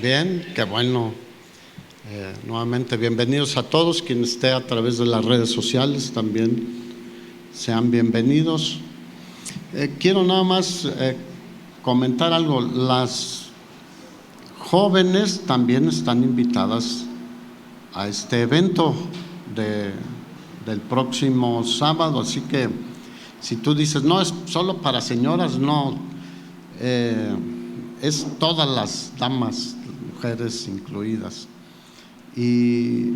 Bien, qué bueno. Nuevamente, bienvenidos a todos quienes estén a través de las redes sociales, también sean bienvenidos. Quiero nada más comentar algo. Las jóvenes también están invitadas a este evento del próximo sábado, así que si tú dices, no, es solo para señoras, no, es todas las damas, mujeres incluidas. Y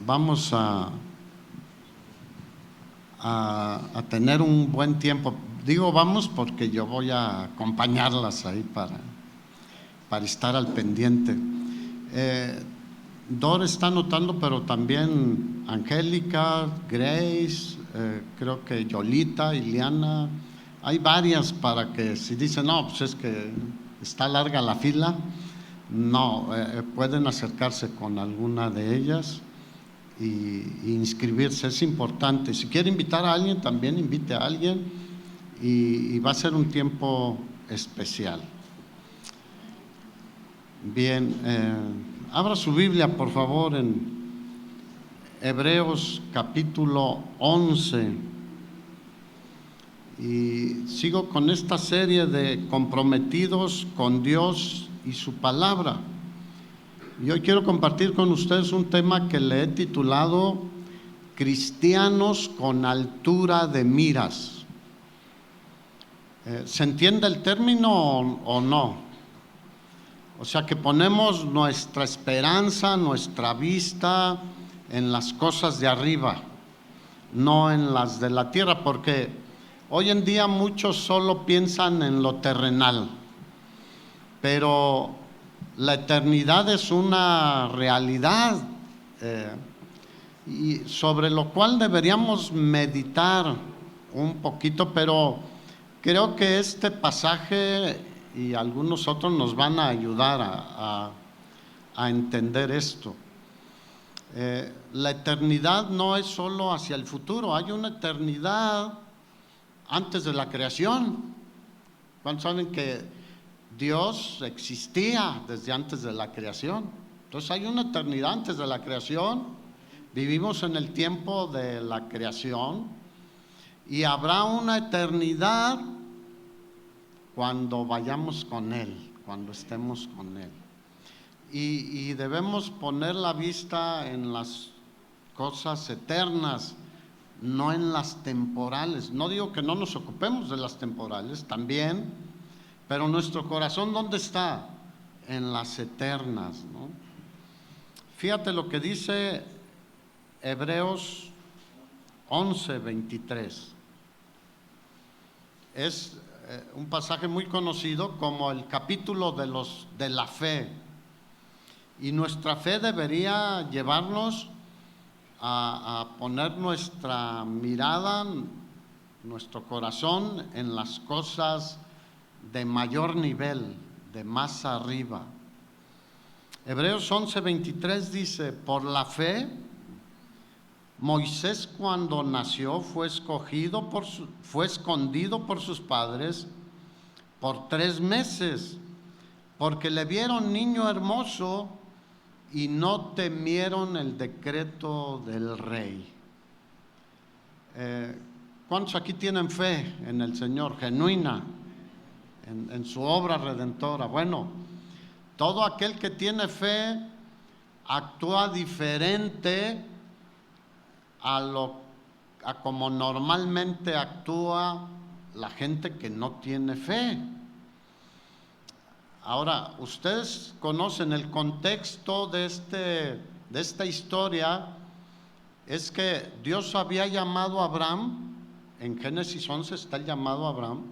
vamos a tener un buen tiempo. Digo vamos porque yo voy a acompañarlas ahí para estar al pendiente. Dor está anotando, pero también Angélica, Grace, creo que Yolita, Ileana. Hay varias para que si dicen, no, pues es que está larga la fila, no, pueden acercarse con alguna de ellas y inscribirse, es importante. Si quiere invitar a alguien, también invite a alguien y va a ser un tiempo especial. Bien, abra su Biblia por favor en Hebreos capítulo 11 y sigo con esta serie de comprometidos con Dios y su palabra. Y hoy quiero compartir con ustedes un tema que le he titulado Cristianos con altura de miras. ¿Se entiende el término o no? O sea, que ponemos nuestra esperanza, nuestra vista en las cosas de arriba, no en las de la tierra, porque hoy en día muchos solo piensan en lo terrenal, pero la eternidad es una realidad y sobre lo cual deberíamos meditar un poquito, pero creo que este pasaje y algunos otros nos van a ayudar a entender esto. La eternidad no es solo hacia el futuro, hay una eternidad antes de la creación. ¿Cuántos saben que Dios existía desde antes de la creación? Entonces hay una eternidad antes de la creación, vivimos en el tiempo de la creación y habrá una eternidad cuando vayamos con Él, cuando estemos con Él. Y debemos poner la vista en las cosas eternas, no en las temporales. No digo que no nos ocupemos de las temporales, también, pero nuestro corazón, ¿dónde está? En las eternas, ¿no? Fíjate lo que dice Hebreos 11:23. Es un pasaje muy conocido como el capítulo de la fe. Y nuestra fe debería llevarnos a poner nuestra mirada, nuestro corazón en las cosas de mayor nivel, de más arriba. Hebreos 11:23 dice, por la fe, Moisés cuando nació fue escondido por sus padres por 3 meses, porque le vieron niño hermoso y no temieron el decreto del rey. ¿Cuántos aquí tienen fe en el Señor, genuina, en su obra redentora? Bueno, todo aquel que tiene fe actúa diferente a como normalmente actúa la gente que no tiene fe. Ahora, ustedes conocen el contexto de esta historia, es que Dios había llamado a Abraham, en Génesis 11 está el llamado a Abraham,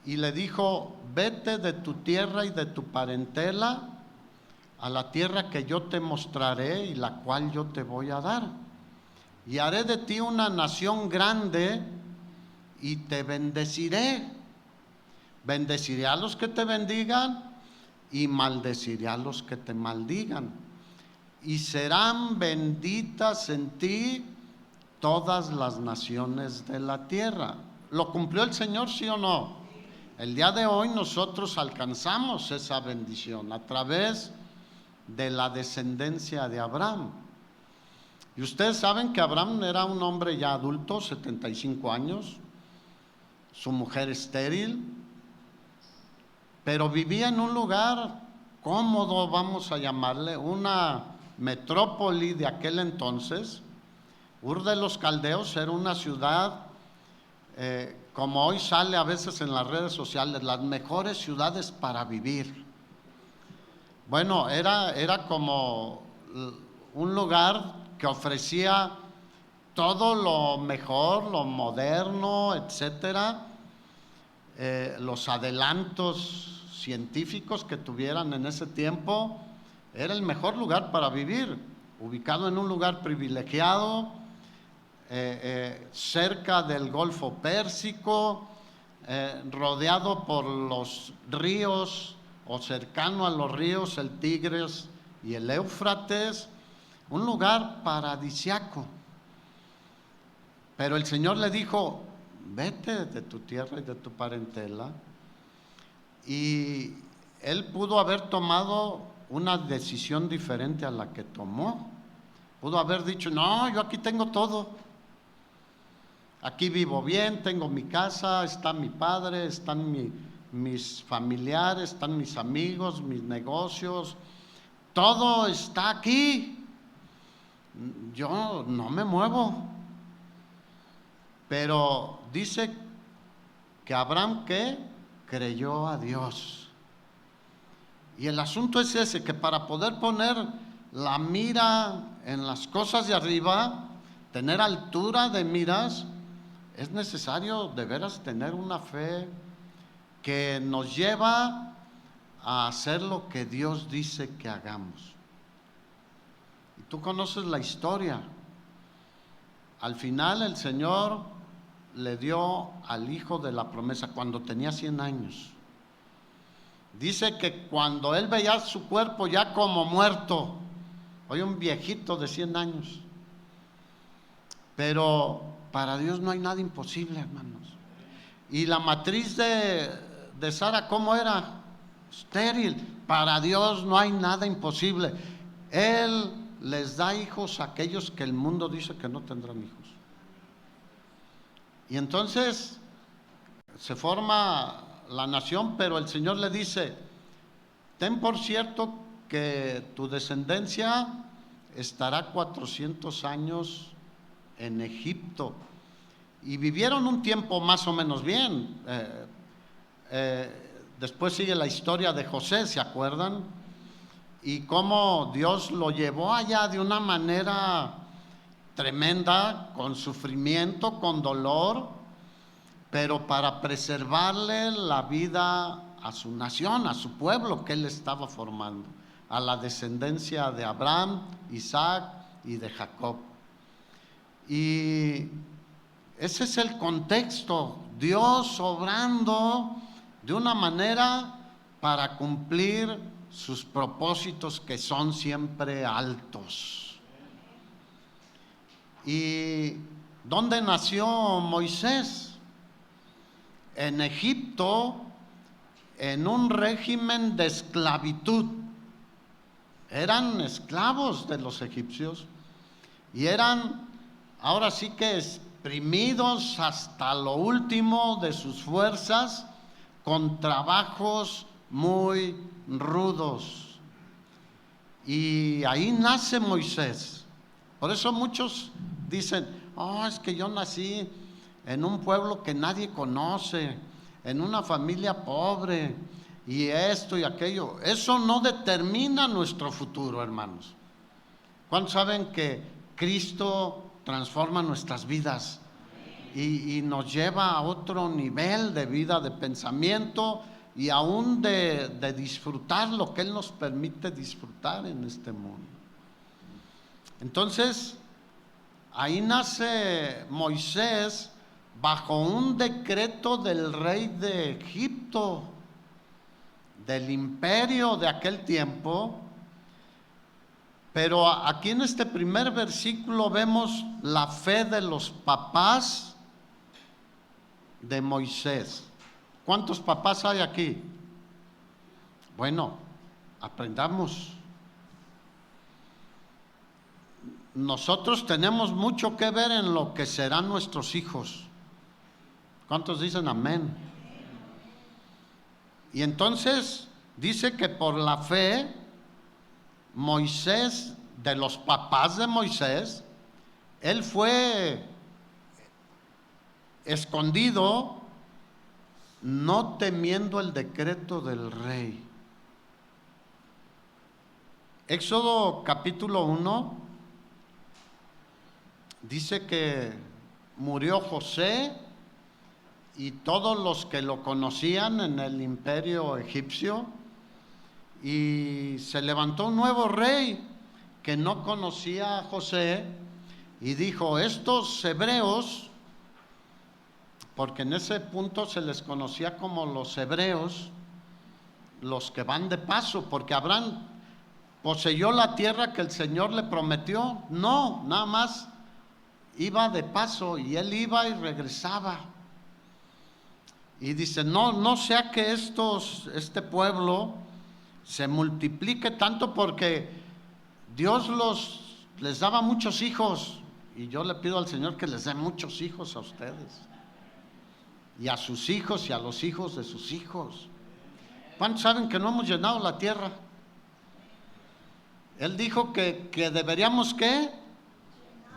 y le dijo, vete de tu tierra y de tu parentela a la tierra que yo te mostraré y la cual yo te voy a dar. Y haré de ti una nación grande y te bendeciré. Bendeciré a los que te bendigan y maldeciré a los que te maldigan. Y serán benditas en ti todas las naciones de la tierra. ¿Lo cumplió el Señor, sí o no? El día de hoy nosotros alcanzamos esa bendición a través de la descendencia de Abraham. Y ustedes saben que Abraham era un hombre ya adulto, 75 años, su mujer estéril, pero vivía en un lugar cómodo, vamos a llamarle, una metrópoli de aquel entonces. Ur de los Caldeos era una ciudad, como hoy sale a veces en las redes sociales, las mejores ciudades para vivir. Bueno, era como un lugar que ofrecía todo lo mejor, lo moderno, etcétera, los adelantos científicos que tuvieran en ese tiempo. Era el mejor lugar para vivir, ubicado en un lugar privilegiado, cerca del Golfo Pérsico, rodeado por los ríos o cercano a los ríos, el Tigris y el Éufrates, un lugar paradisiaco. Pero el Señor le dijo: vete de tu tierra y de tu parentela. Y él pudo haber tomado una decisión diferente a la que tomó. Pudo haber dicho: no, yo aquí tengo todo, aquí vivo bien, tengo mi casa, está mi padre, están mis familiares, están mis amigos, mis negocios, todo está aquí, yo no me muevo. Pero dice que Abraham, ¿qué? Creyó a Dios. Y el asunto es ese, que para poder poner la mira en las cosas de arriba, tener altura de miras, es necesario de veras tener una fe que nos lleva a hacer lo que Dios dice que hagamos. Y tú conoces la historia. Al final el Señor le dio al hijo de la promesa cuando tenía 100 años. Dice que cuando él veía su cuerpo ya como muerto, hoy un viejito de 100 años, pero para Dios no hay nada imposible, hermanos. Y la matriz de Sara, ¿cómo era? Estéril. Para Dios no hay nada imposible. Él les da hijos a aquellos que el mundo dice que no tendrán hijos. Y entonces se forma la nación, pero el Señor le dice: ten por cierto que tu descendencia estará 400 años en Egipto. Y vivieron un tiempo más o menos bien. Después sigue la historia de José, ¿se acuerdan? Y cómo Dios lo llevó allá de una manera tremenda, con sufrimiento, con dolor, pero para preservarle la vida a su nación, a su pueblo que él estaba formando, a la descendencia de Abraham, Isaac y de Jacob. Y ese es el contexto, Dios obrando de una manera para cumplir sus propósitos, que son siempre altos. ¿Y dónde nació Moisés? En Egipto, en un régimen de esclavitud. Eran esclavos de los egipcios y eran, ahora sí que exprimidos hasta lo último de sus fuerzas, con trabajos muy rudos. Y ahí nace Moisés. Por eso muchos dicen: oh, es que yo nací en un pueblo que nadie conoce, en una familia pobre, y esto y aquello. Eso no determina nuestro futuro, hermanos. ¿Cuántos saben que Cristo transforma nuestras vidas y nos lleva a otro nivel de vida, de pensamiento y aún de disfrutar lo que Él nos permite disfrutar en este mundo? Entonces, ahí nace Moisés bajo un decreto del rey de Egipto, del imperio de aquel tiempo. Pero aquí en este primer versículo vemos la fe de los papás de Moisés. ¿Cuántos papás hay aquí? Bueno, aprendamos. Nosotros tenemos mucho que ver en lo que serán nuestros hijos. ¿Cuántos dicen amén? Y entonces dice que por la fe, Moisés, de los papás de Moisés, él fue escondido, no temiendo el decreto del rey. Éxodo capítulo 1 dice que murió José y todos los que lo conocían en el imperio egipcio, y se levantó un nuevo rey que no conocía a José y dijo: estos hebreos, porque en ese punto se les conocía como los hebreos, los que van de paso, porque Abraham poseyó la tierra que el Señor le prometió. No, nada más iba de paso, y él iba y regresaba. Y dice: no sea que este pueblo se multiplique tanto, porque Dios les daba muchos hijos, y yo le pido al Señor que les dé muchos hijos a ustedes, y a sus hijos, y a los hijos de sus hijos. ¿Cuántos saben que no hemos llenado la tierra? Él dijo que deberíamos, ¿qué?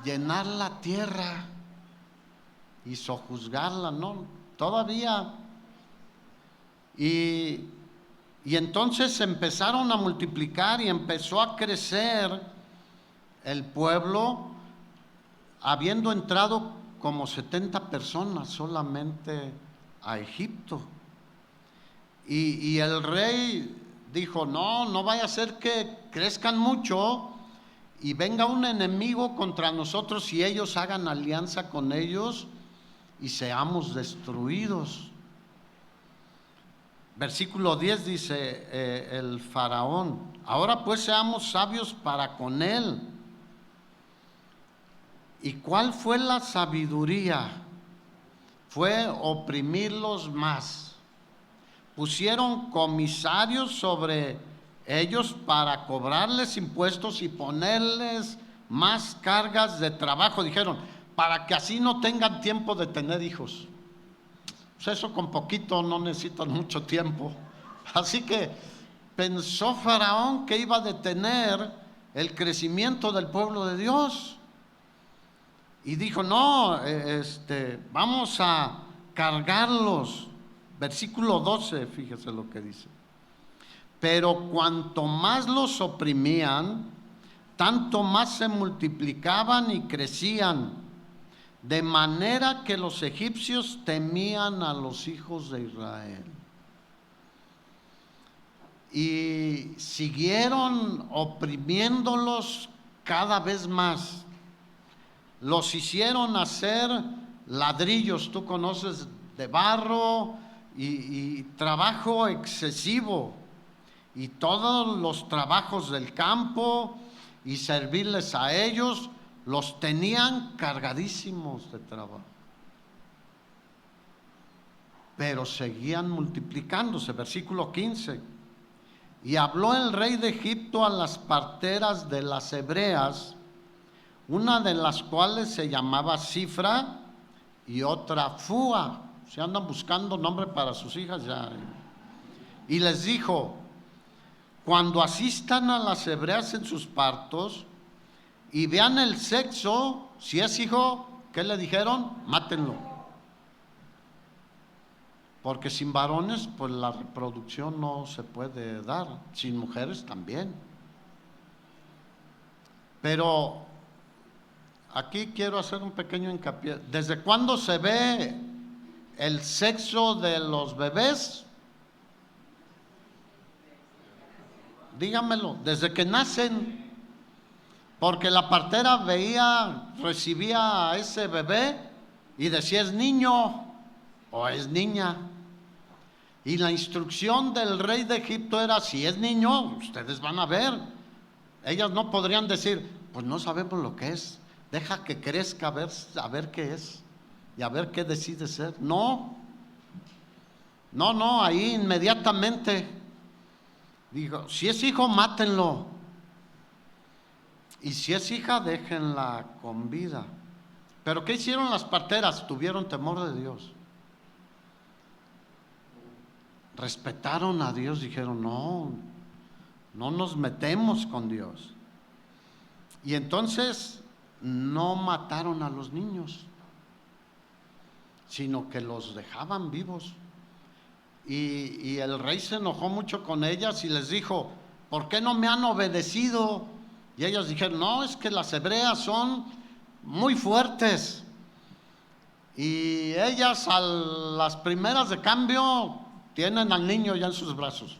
Llenar la tierra y sojuzgarla, ¿no? Todavía. Y entonces empezaron a multiplicar y empezó a crecer el pueblo, habiendo entrado como 70 personas solamente a Egipto. Y el rey dijo: no vaya a ser que crezcan mucho y venga un enemigo contra nosotros y ellos hagan alianza con ellos y seamos destruidos. Versículo 10 dice el faraón: ahora pues seamos sabios para con él. ¿Y cuál fue la sabiduría? Fue oprimirlos más. Pusieron comisarios sobre ellos para cobrarles impuestos y ponerles más cargas de trabajo. Dijeron: para que así no tengan tiempo de tener hijos. Pues eso con poquito no necesitan mucho tiempo. Así que pensó Faraón que iba a detener el crecimiento del pueblo de Dios. Y dijo: no, vamos a cargarlos. Versículo 12, fíjese lo que dice: pero cuanto más los oprimían, tanto más se multiplicaban y crecían, de manera que los egipcios temían a los hijos de Israel. Y siguieron oprimiéndolos cada vez más. Los hicieron hacer ladrillos, tú conoces, de barro, y trabajo excesivo, y todos los trabajos del campo, y servirles a ellos, los tenían cargadísimos de trabajo. Pero seguían multiplicándose. Versículo 15: y habló el rey de Egipto a las parteras de las hebreas, una de las cuales se llamaba Cifra y otra Fúa. Se andan buscando nombre para sus hijas ya. Y les dijo: cuando asistan a las hebreas en sus partos y vean el sexo, si es hijo, ¿qué le dijeron? Mátenlo. Porque sin varones, pues la reproducción no se puede dar. Sin mujeres también. Pero aquí quiero hacer un pequeño hincapié. ¿Desde cuándo se ve el sexo de los bebés? Dígamelo. Desde que nacen. Porque la partera recibía a ese bebé y decía: es niño o es niña. Y la instrucción del rey de Egipto era: si es niño, ustedes van a ver. Ellas no podrían decir: pues no sabemos lo que es, deja que crezca a ver qué es y a ver qué decide ser. No, No, no, ahí inmediatamente dijo, si es hijo, mátenlo. Y si es hija, déjenla con vida. Pero ¿qué hicieron las parteras? Tuvieron temor de Dios. Respetaron a Dios, dijeron, no, no nos metemos con Dios. Y entonces no mataron a los niños, sino que los dejaban vivos. Y el rey se enojó mucho con ellas y les dijo, ¿por qué no me han obedecido? Y ellos dijeron, no, es que las hebreas son muy fuertes. Y ellas a las primeras de cambio tienen al niño ya en sus brazos.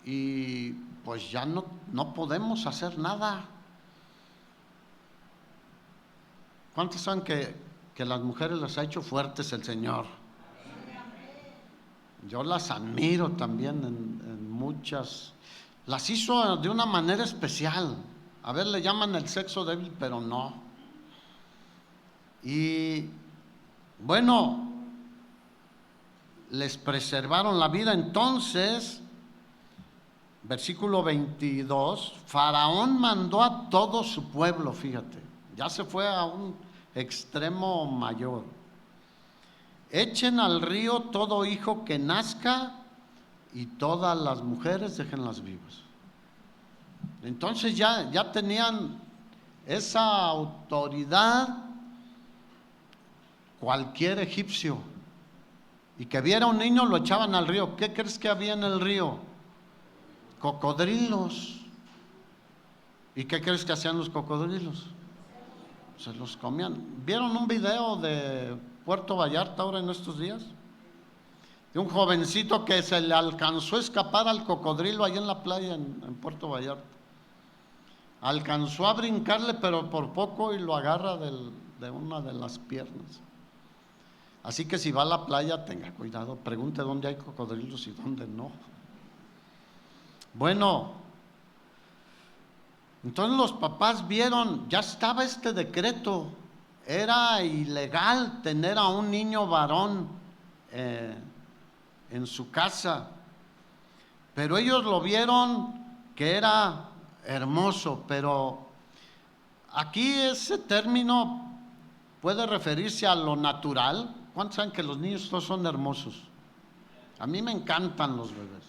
Y pues ya no podemos hacer nada. ¿Cuántos saben que las mujeres las ha hecho fuertes el Señor? Yo las admiro también en muchas. Las hizo de una manera especial. A ver, le llaman el sexo débil, pero no. Y bueno, les preservaron la vida. Entonces, versículo 22, Faraón mandó a todo su pueblo, fíjate, ya se fue a un extremo mayor. Echen al río todo hijo que nazca y todas las mujeres déjenlas vivas. Entonces ya tenían esa autoridad cualquier egipcio. Y que viera un niño lo echaban al río. ¿Qué crees que había en el río? Cocodrilos. ¿Y qué crees que hacían los cocodrilos? Se los comían. ¿Vieron un video de Puerto Vallarta ahora en estos días? De un jovencito que se le alcanzó a escapar al cocodrilo ahí en la playa en Puerto Vallarta. Alcanzó a brincarle, pero por poco, y lo agarra de una de las piernas. Así que si va a la playa, tenga cuidado, pregunte dónde hay cocodrilos y dónde no. Bueno, entonces los papás vieron, ya estaba este decreto, era ilegal tener a un niño varón en su casa, pero ellos lo vieron que era hermoso. Pero aquí ese término puede referirse a lo natural. ¿Cuántos saben que los niños todos son hermosos? A mí me encantan los bebés.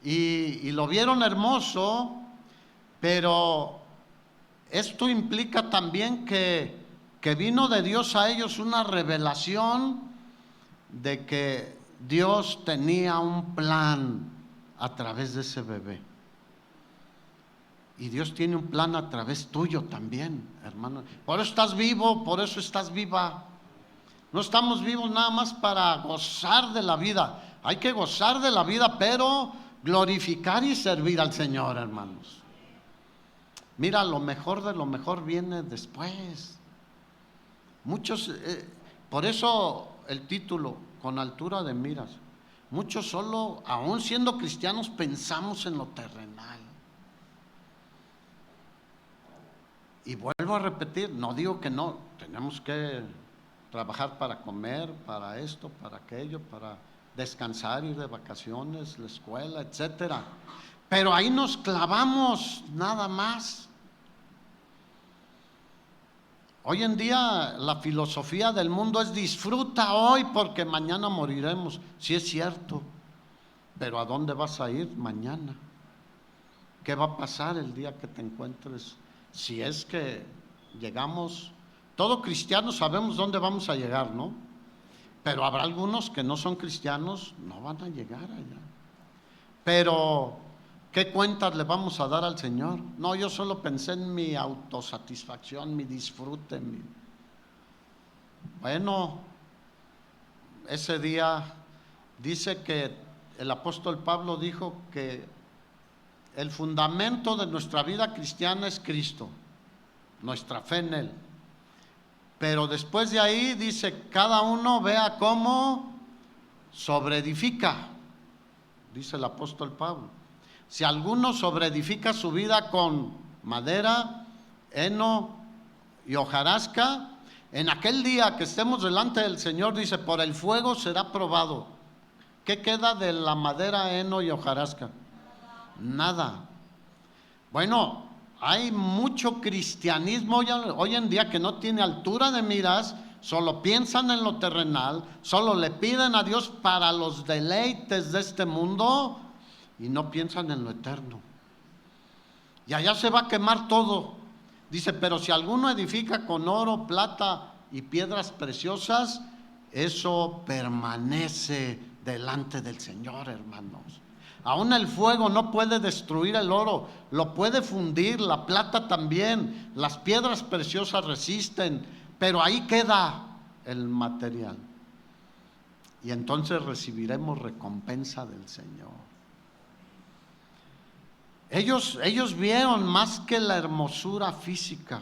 Y lo vieron hermoso, pero esto implica también que vino de Dios a ellos una revelación de que Dios tenía un plan a través de ese bebé. Y Dios tiene un plan a través tuyo también, hermano. Por eso estás vivo, por eso estás viva. No estamos vivos nada más para gozar de la vida. Hay que gozar de la vida, pero glorificar y servir al Señor, hermanos. Mira, lo mejor de lo mejor viene después. Muchos, por eso el título, con altura de miras. Muchos solo, aún siendo cristianos, pensamos en lo terrenal. Y vuelvo a repetir, no digo que no, tenemos que trabajar para comer, para esto, para aquello, para descansar, ir de vacaciones, la escuela, etcétera. Pero ahí nos clavamos nada más. Hoy en día la filosofía del mundo es disfruta hoy porque mañana moriremos. Sí es cierto, pero ¿a dónde vas a ir mañana? ¿Qué va a pasar el día que te encuentres? Si es que llegamos, todo cristiano sabemos dónde vamos a llegar, ¿no? Pero habrá algunos que no son cristianos, no van a llegar allá. Pero, ¿qué cuentas le vamos a dar al Señor? No, yo solo pensé en mi autosatisfacción, mi disfrute. Bueno, ese día dice que el apóstol Pablo dijo que el fundamento de nuestra vida cristiana es Cristo, nuestra fe en Él. Pero después de ahí dice, cada uno vea cómo sobreedifica, dice el apóstol Pablo. Si alguno sobreedifica su vida con madera, heno y hojarasca, En aquel día que estemos delante del Señor, dice, por el fuego será probado. ¿Qué queda de la madera, heno y hojarasca? Nada. Bueno, hay mucho cristianismo hoy en día que no tiene altura de miras, solo piensan en lo terrenal, solo le piden a Dios para los deleites de este mundo y no piensan en lo eterno. Y allá se va a quemar todo. Dice, pero si alguno edifica con oro, plata y piedras preciosas, eso permanece delante del Señor, hermanos. Aún el fuego no puede destruir el oro, lo puede fundir, la plata también, las piedras preciosas resisten, pero ahí queda el material. Y entonces recibiremos recompensa del Señor. Ellos vieron más que la hermosura física,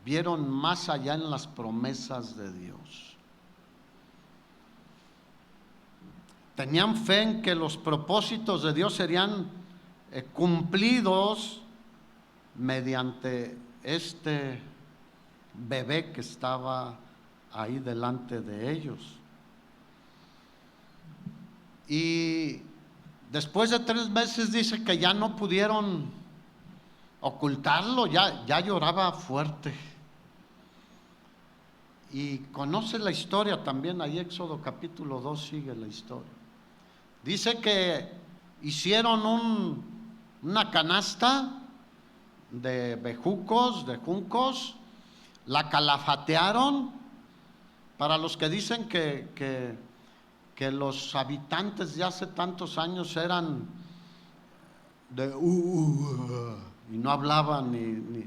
vieron más allá en las promesas de Dios. Tenían fe en que los propósitos de Dios serían cumplidos mediante este bebé que estaba ahí delante de ellos. Y después de 3 meses dice que ya no pudieron ocultarlo, ya lloraba fuerte. Y conoce la historia también, ahí Éxodo capítulo 2 sigue la historia. Dice que hicieron una canasta de bejucos, de juncos, la calafatearon. Para los que dicen que los habitantes de hace tantos años eran de y no hablaban ni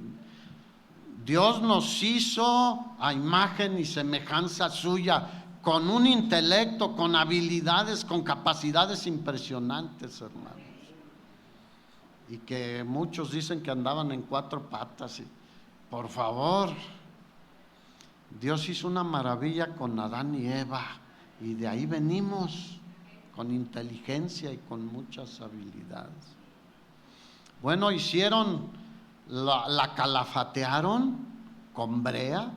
Dios nos hizo a imagen y semejanza suya, con un intelecto, con habilidades, con capacidades impresionantes, hermanos. Y que muchos dicen que andaban en 4 patas. Por favor, Dios hizo una maravilla con Adán y Eva, y de ahí venimos, con inteligencia y con muchas habilidades. Bueno, hicieron, la calafatearon con brea,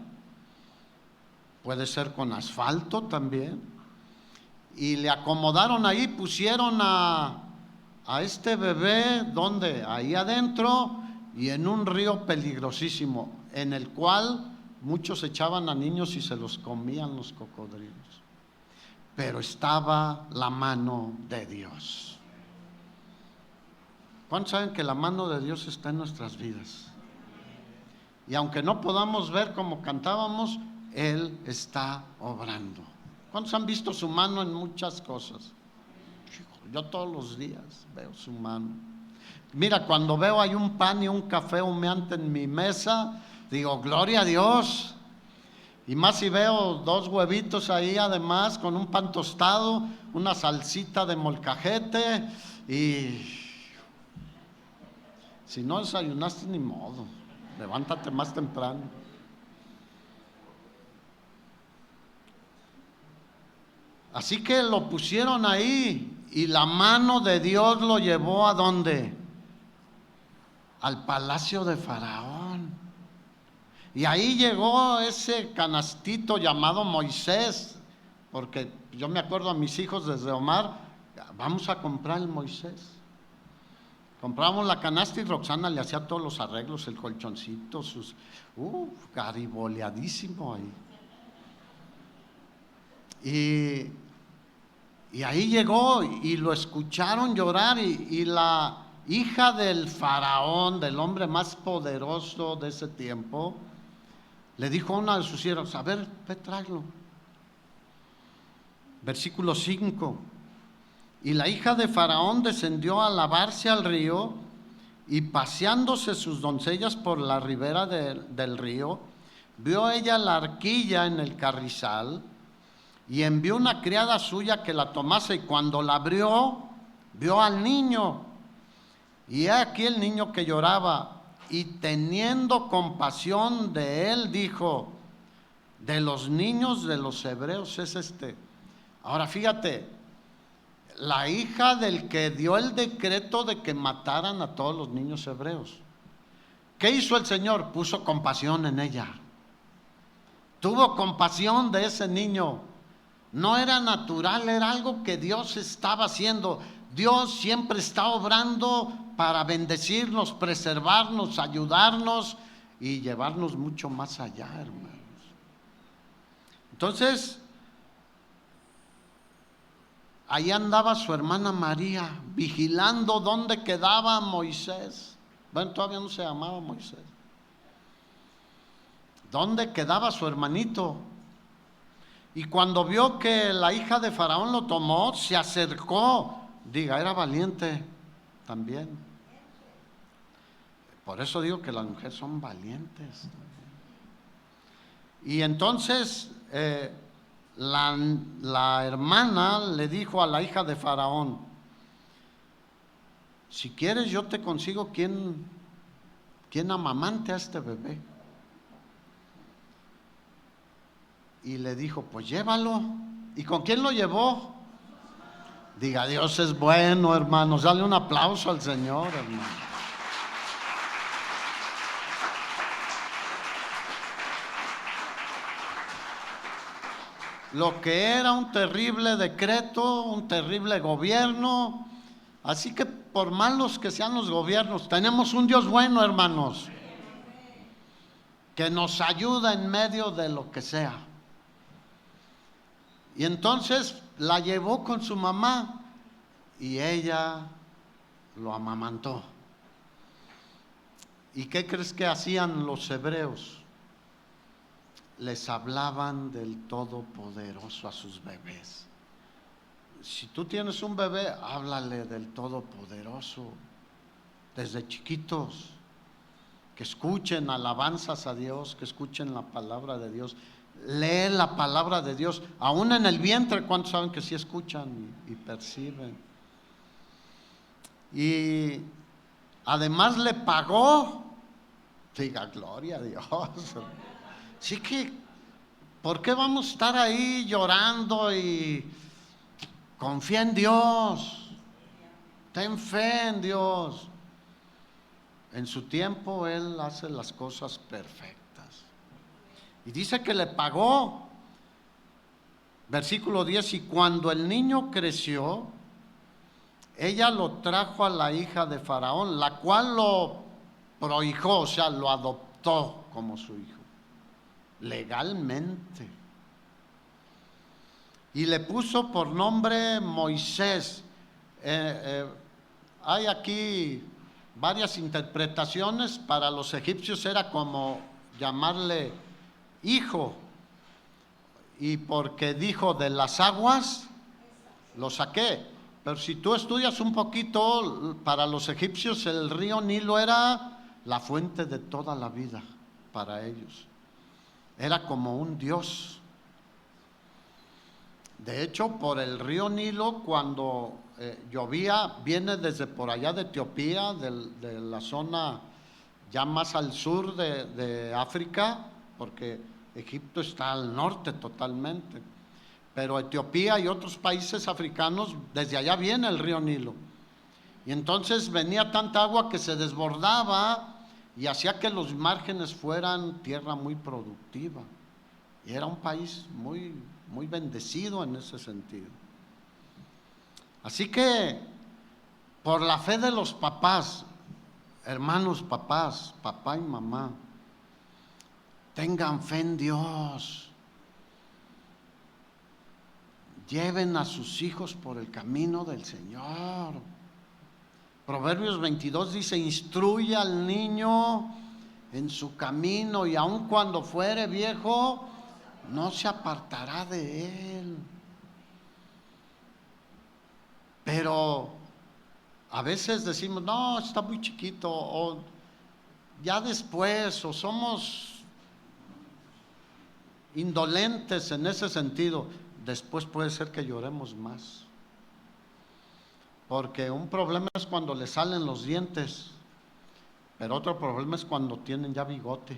puede ser con asfalto también, y le acomodaron ahí, pusieron a este bebé, ¿dónde? Ahí adentro, y en un río peligrosísimo, en el cual muchos echaban a niños y se los comían los cocodrilos. Pero estaba la mano de Dios. ¿Cuántos saben que la mano de Dios está en nuestras vidas? Y aunque no podamos ver como cantábamos, Él está obrando. ¿Cuántos han visto su mano en muchas cosas? Yo todos los días veo su mano. Mira, cuando veo hay un pan y un café humeante en mi mesa, digo, gloria a Dios. Y más si veo 2 huevitos ahí además, con un pan tostado, una salsita de molcajete, y si no desayunaste, ni modo, levántate más temprano. Así que lo pusieron ahí, y la mano de Dios lo llevó ¿a dónde? Al palacio de Faraón. Y ahí llegó ese canastito llamado Moisés, porque yo me acuerdo a mis hijos desde Omar, vamos a comprar el Moisés. Compramos la canasta y Roxana le hacía todos los arreglos, el colchoncito, sus gariboleadísimo ahí. Y ahí llegó y lo escucharon llorar, y la hija del faraón, del hombre más poderoso de ese tiempo, le dijo a una de sus siervas, a ver, ve, tráelo. Versículo 5. Y la hija de Faraón descendió a lavarse al río, y paseándose sus doncellas por la ribera del río, vio ella la arquilla en el carrizal, y envió una criada suya que la tomase, y cuando la abrió, vio al niño, y he aquí el niño que lloraba, y teniendo compasión de él, dijo, de los niños de los hebreos es este. Ahora fíjate, la hija del que dio el decreto de que mataran a todos los niños hebreos. ¿Qué hizo el Señor? Puso compasión en ella. tuvo compasión de ese niño. No era natural, era algo que Dios estaba haciendo. Dios siempre está obrando para bendecirnos, preservarnos, ayudarnos y llevarnos mucho más allá, hermanos. Entonces, ahí andaba su hermana María, vigilando dónde quedaba Moisés. Bueno, todavía no se llamaba Moisés. ¿Dónde quedaba su hermanito? Y cuando vio que la hija de Faraón lo tomó, se acercó. Diga, era valiente también. Por eso digo que las mujeres son valientes. Y entonces la hermana le dijo a la hija de Faraón: si quieres yo te consigo quien amamante a este bebé. Y le dijo, pues llévalo. ¿Y con quién lo llevó? Diga, Dios es bueno, hermanos. Dale un aplauso al Señor, hermano. Lo que era un terrible decreto, un terrible gobierno. Así que por malos que sean los gobiernos, tenemos un Dios bueno, hermanos, que nos ayuda en medio de lo que sea. Y entonces la llevó con su mamá y ella lo amamantó. ¿Y qué crees que hacían los hebreos? Les hablaban del Todopoderoso a sus bebés. Si tú tienes un bebé, háblale del Todopoderoso desde chiquitos. Que escuchen alabanzas a Dios, que escuchen la palabra de Dios. Lee la palabra de Dios, aún en el vientre. ¿Cuántos saben que sí escuchan y perciben? Y además le pagó. Diga, gloria a Dios. Así que, ¿por qué vamos a estar ahí llorando? Y confía en Dios, ten fe en Dios. En su tiempo Él hace las cosas perfectas. Y dice que le pagó. Versículo 10, y cuando el niño creció, ella lo trajo a la hija de Faraón, la cual lo prohijó, o sea, lo adoptó como su hijo, legalmente. Y le puso por nombre Moisés. Hay aquí varias interpretaciones. Para los egipcios era como llamarle hijo, y porque dijo de las aguas lo saqué. Pero si tú estudias un poquito, para los egipcios el río Nilo era la fuente de toda la vida. Para ellos era como un dios. De hecho, por el río Nilo, cuando llovía, viene desde por allá de Etiopía, de la zona ya más al sur de África, porque Egipto está al norte totalmente, pero Etiopía y otros países africanos, desde allá viene el río Nilo. Y entonces venía tanta agua que se desbordaba y hacía que los márgenes fueran tierra muy productiva. Y era un país muy, muy bendecido en ese sentido. Así que, por la fe de los papás, hermanos papás, papá y mamá, tengan fe en Dios. Lleven a sus hijos por el camino del Señor. Proverbios 22 dice, instruye al niño en su camino y aun cuando fuere viejo, no se apartará de él. Pero a veces decimos, no, está muy chiquito, o ya después, o somos indolentes en ese sentido. Después puede ser que lloremos más, porque un problema es cuando le salen los dientes, pero otro problema es cuando tienen ya bigote.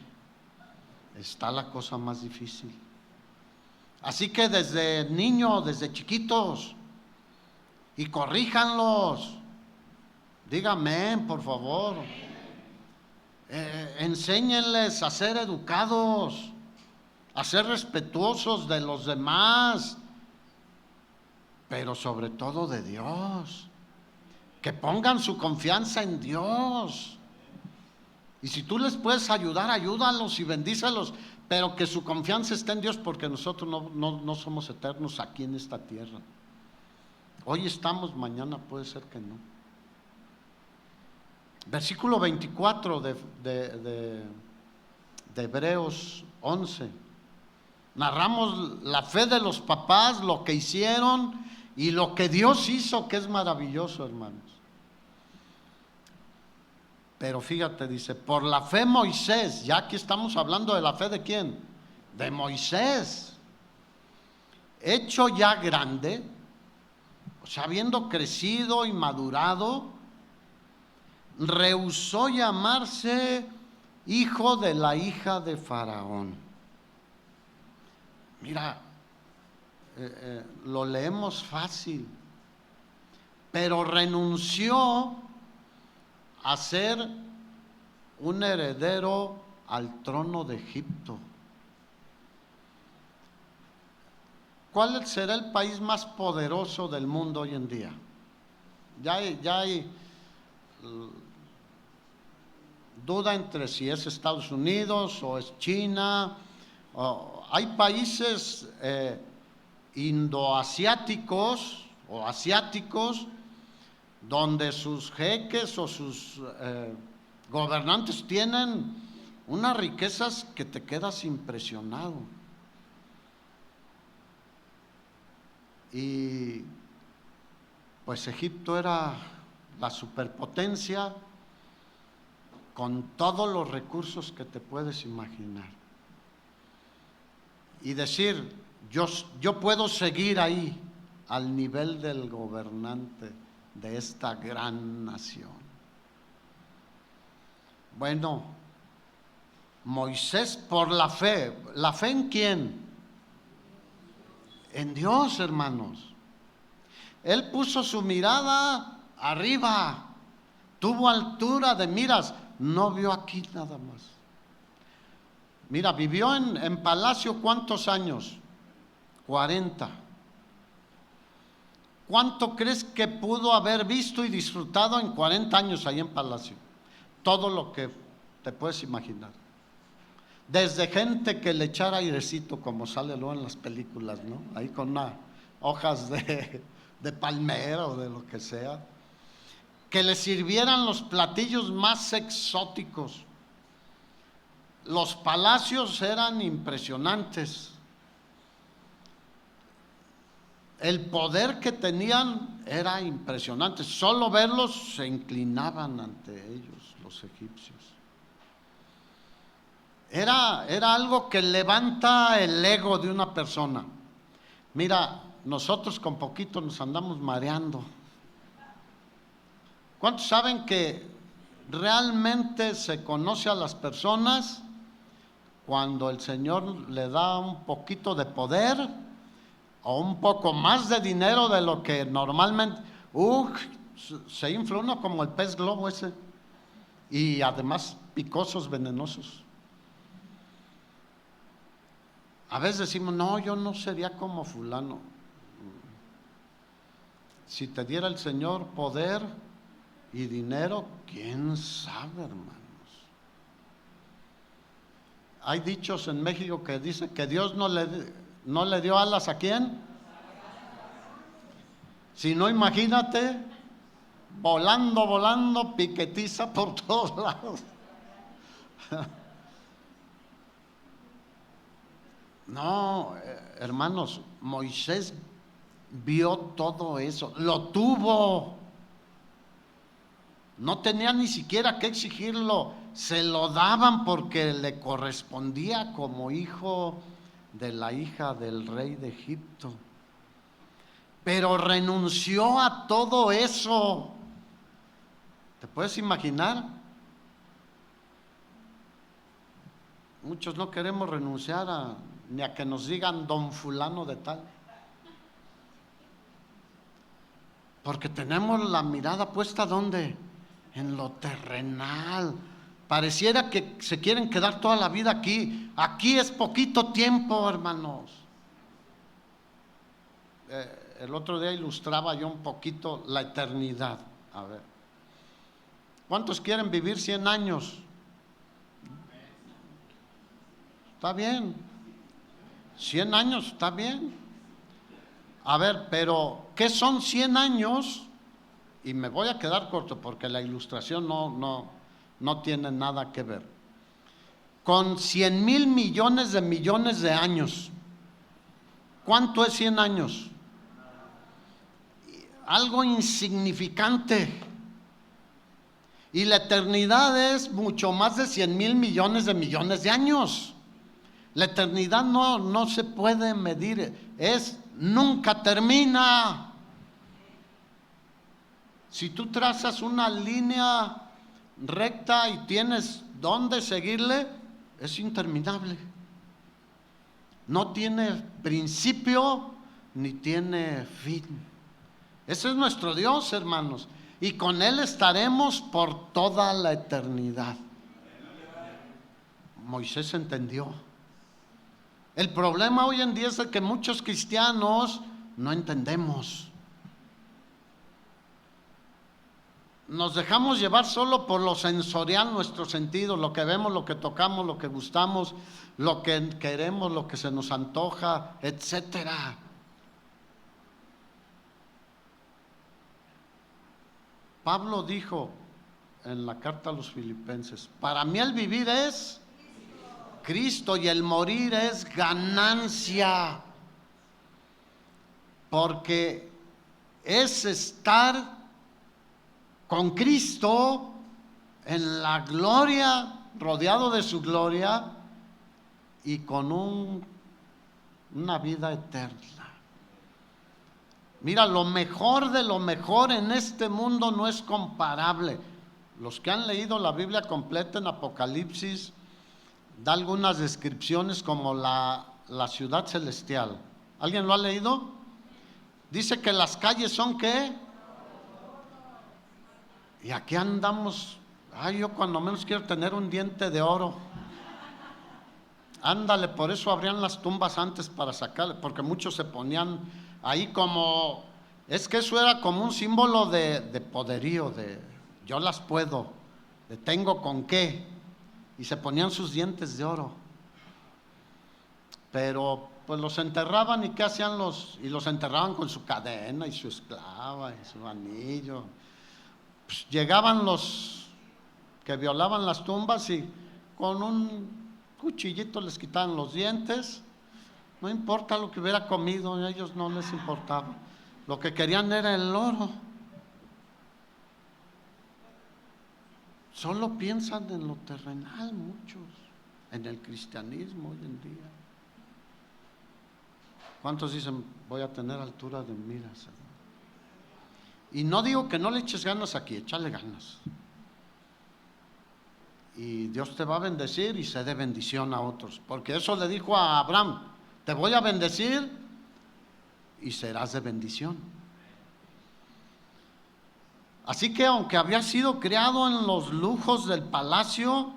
Está la cosa más difícil. Así que desde niños, desde chiquitos, y corríjanlos. Dígame, por favor. Enséñenles a ser educados. a ser respetuosos de los demás, pero sobre todo de Dios. Que pongan su confianza en Dios. Y si tú les puedes ayudar, ayúdalos y bendícelos, pero que su confianza esté en Dios, porque nosotros no somos eternos aquí en esta tierra. Hoy estamos, mañana puede ser que no. Versículo 24 de Hebreos 11. Narramos la fe de los papás, lo que hicieron y lo que Dios hizo, que es maravilloso, hermanos. Pero fíjate, dice, por la fe Moisés, ya aquí estamos hablando de la fe de quién, de Moisés, hecho ya grande, o sea, habiendo crecido y madurado, rehusó llamarse hijo de la hija de Faraón. Mira, lo leemos fácil, pero renunció a ser un heredero al trono de Egipto. ¿Cuál será el país más poderoso del mundo hoy en día? Ya hay duda entre si es Estados Unidos o es China. Hay países indoasiáticos o asiáticos donde sus jeques o sus gobernantes tienen unas riquezas que te quedas impresionado. Y pues Egipto era la superpotencia con todos los recursos que te puedes imaginar. Y decir, yo puedo seguir ahí al nivel del gobernante de esta gran nación. Bueno, Moisés por la fe ¿en quién? En Dios, hermanos. Él puso su mirada arriba, tuvo altura de miras, no vio aquí nada más. Mira, vivió en palacio ¿cuántos años? 40. ¿Cuánto crees que pudo haber visto y disfrutado en 40 años ahí en palacio? Todo lo que te puedes imaginar. Desde gente que le echara airecito, como sale luego en las películas, ¿no? Ahí con hojas de palmera o de lo que sea. Que le sirvieran los platillos más exóticos. Los palacios eran impresionantes. El poder que tenían era impresionante. Solo verlos se inclinaban ante ellos, los egipcios. Era algo que levanta el ego de una persona. Mira, nosotros con poquito nos andamos mareando. ¿Cuántos saben que realmente se conoce a las personas cuando el Señor le da un poquito de poder o un poco más de dinero de lo que normalmente se infla uno como el pez globo ese, y además picosos, venenosos? A veces decimos, no, yo no sería como fulano. Si te diera el Señor poder y dinero, quién sabe, hermanos. Hay dichos en México que dicen que Dios no le dio alas ¿a quién? Si no, imagínate, volando, piquetiza por todos lados. No, hermanos, Moisés vio todo eso, lo tuvo. No tenía ni siquiera que exigirlo, se lo daban porque le correspondía como hijo de la hija del rey de Egipto. Pero renunció a todo eso. ¿Te puedes imaginar? Muchos no queremos renunciar ni a que nos digan don fulano de tal. Porque tenemos la mirada puesta ¿dónde? En lo terrenal. Pareciera que se quieren quedar toda la vida aquí. Aquí es poquito tiempo, hermanos. El otro día ilustraba yo un poquito la eternidad. A ver, ¿cuántos quieren vivir 100 años? Está bien. 100 años, está bien. A ver, pero ¿qué son 100 años? Y me voy a quedar corto porque la ilustración no tiene nada que ver. Con 100,000 millones de años. ¿Cuánto es 100 años? Algo insignificante. Y la eternidad es mucho más de 100,000 millones de años. La eternidad no se puede medir, nunca termina. Si tú trazas una línea recta y tienes dónde seguirle, es interminable. No tiene principio ni tiene fin. Ese es nuestro Dios, hermanos, y con Él estaremos por toda la eternidad. Moisés entendió. El problema hoy en día es que muchos cristianos no entendemos. Nos dejamos llevar solo por lo sensorial, nuestros sentidos, lo que vemos, lo que tocamos, lo que gustamos, lo que queremos, lo que se nos antoja, etcétera. Pablo dijo en la carta a los Filipenses: para mí el vivir es Cristo y el morir es ganancia, porque es estar con Cristo en la gloria, rodeado de su gloria y con una vida eterna. Mira, lo mejor de lo mejor en este mundo no es comparable. Los que han leído la Biblia completa en Apocalipsis, da algunas descripciones como la ciudad celestial. ¿Alguien lo ha leído? Dice que las calles son ¿qué? Y aquí andamos. Yo cuando menos quiero tener un diente de oro. Ándale, por eso abrían las tumbas antes para sacarle, porque muchos se ponían ahí como, es que eso era como un símbolo de poderío, de yo las puedo, de tengo con qué, y se ponían sus dientes de oro. Pero pues los enterraban, y ¿qué hacían y los enterraban con su cadena y su esclava y su anillo? Pues llegaban los que violaban las tumbas y con un cuchillito les quitaban los dientes. No importa lo que hubiera comido, a ellos no les importaba. Lo que querían era el oro. Solo piensan en lo terrenal muchos, en el cristianismo hoy en día. ¿Cuántos dicen voy a tener altura de miras? Y no digo que no le eches ganas aquí, échale ganas. Y Dios te va a bendecir y sé de bendición a otros. Porque eso le dijo a Abraham: te voy a bendecir y serás de bendición. Así que aunque había sido criado en los lujos del palacio,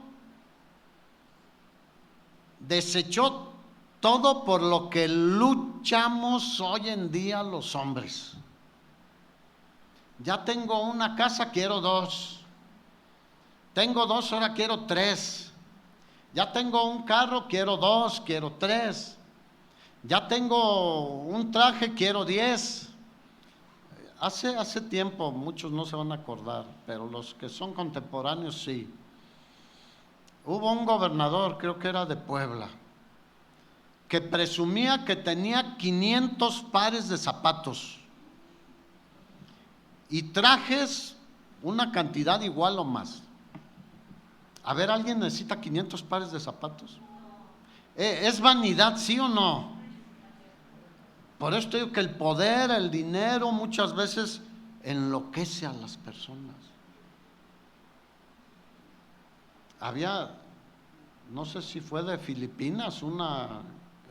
desechó todo por lo que luchamos hoy en día los hombres. Ya tengo una casa, quiero dos. Tengo dos, ahora quiero tres. Ya tengo un carro, quiero dos, quiero tres. Ya tengo un traje, quiero 10. Hace tiempo, muchos no se van a acordar, pero los que son contemporáneos sí. Hubo un gobernador, creo que era de Puebla, que presumía que tenía 500 pares de zapatos y trajes una cantidad igual o más. A ver, ¿alguien necesita 500 pares de zapatos? ¿Es vanidad, sí o no? Por eso digo que el poder, el dinero muchas veces enloquece a las personas. Había, no sé si fue de Filipinas, una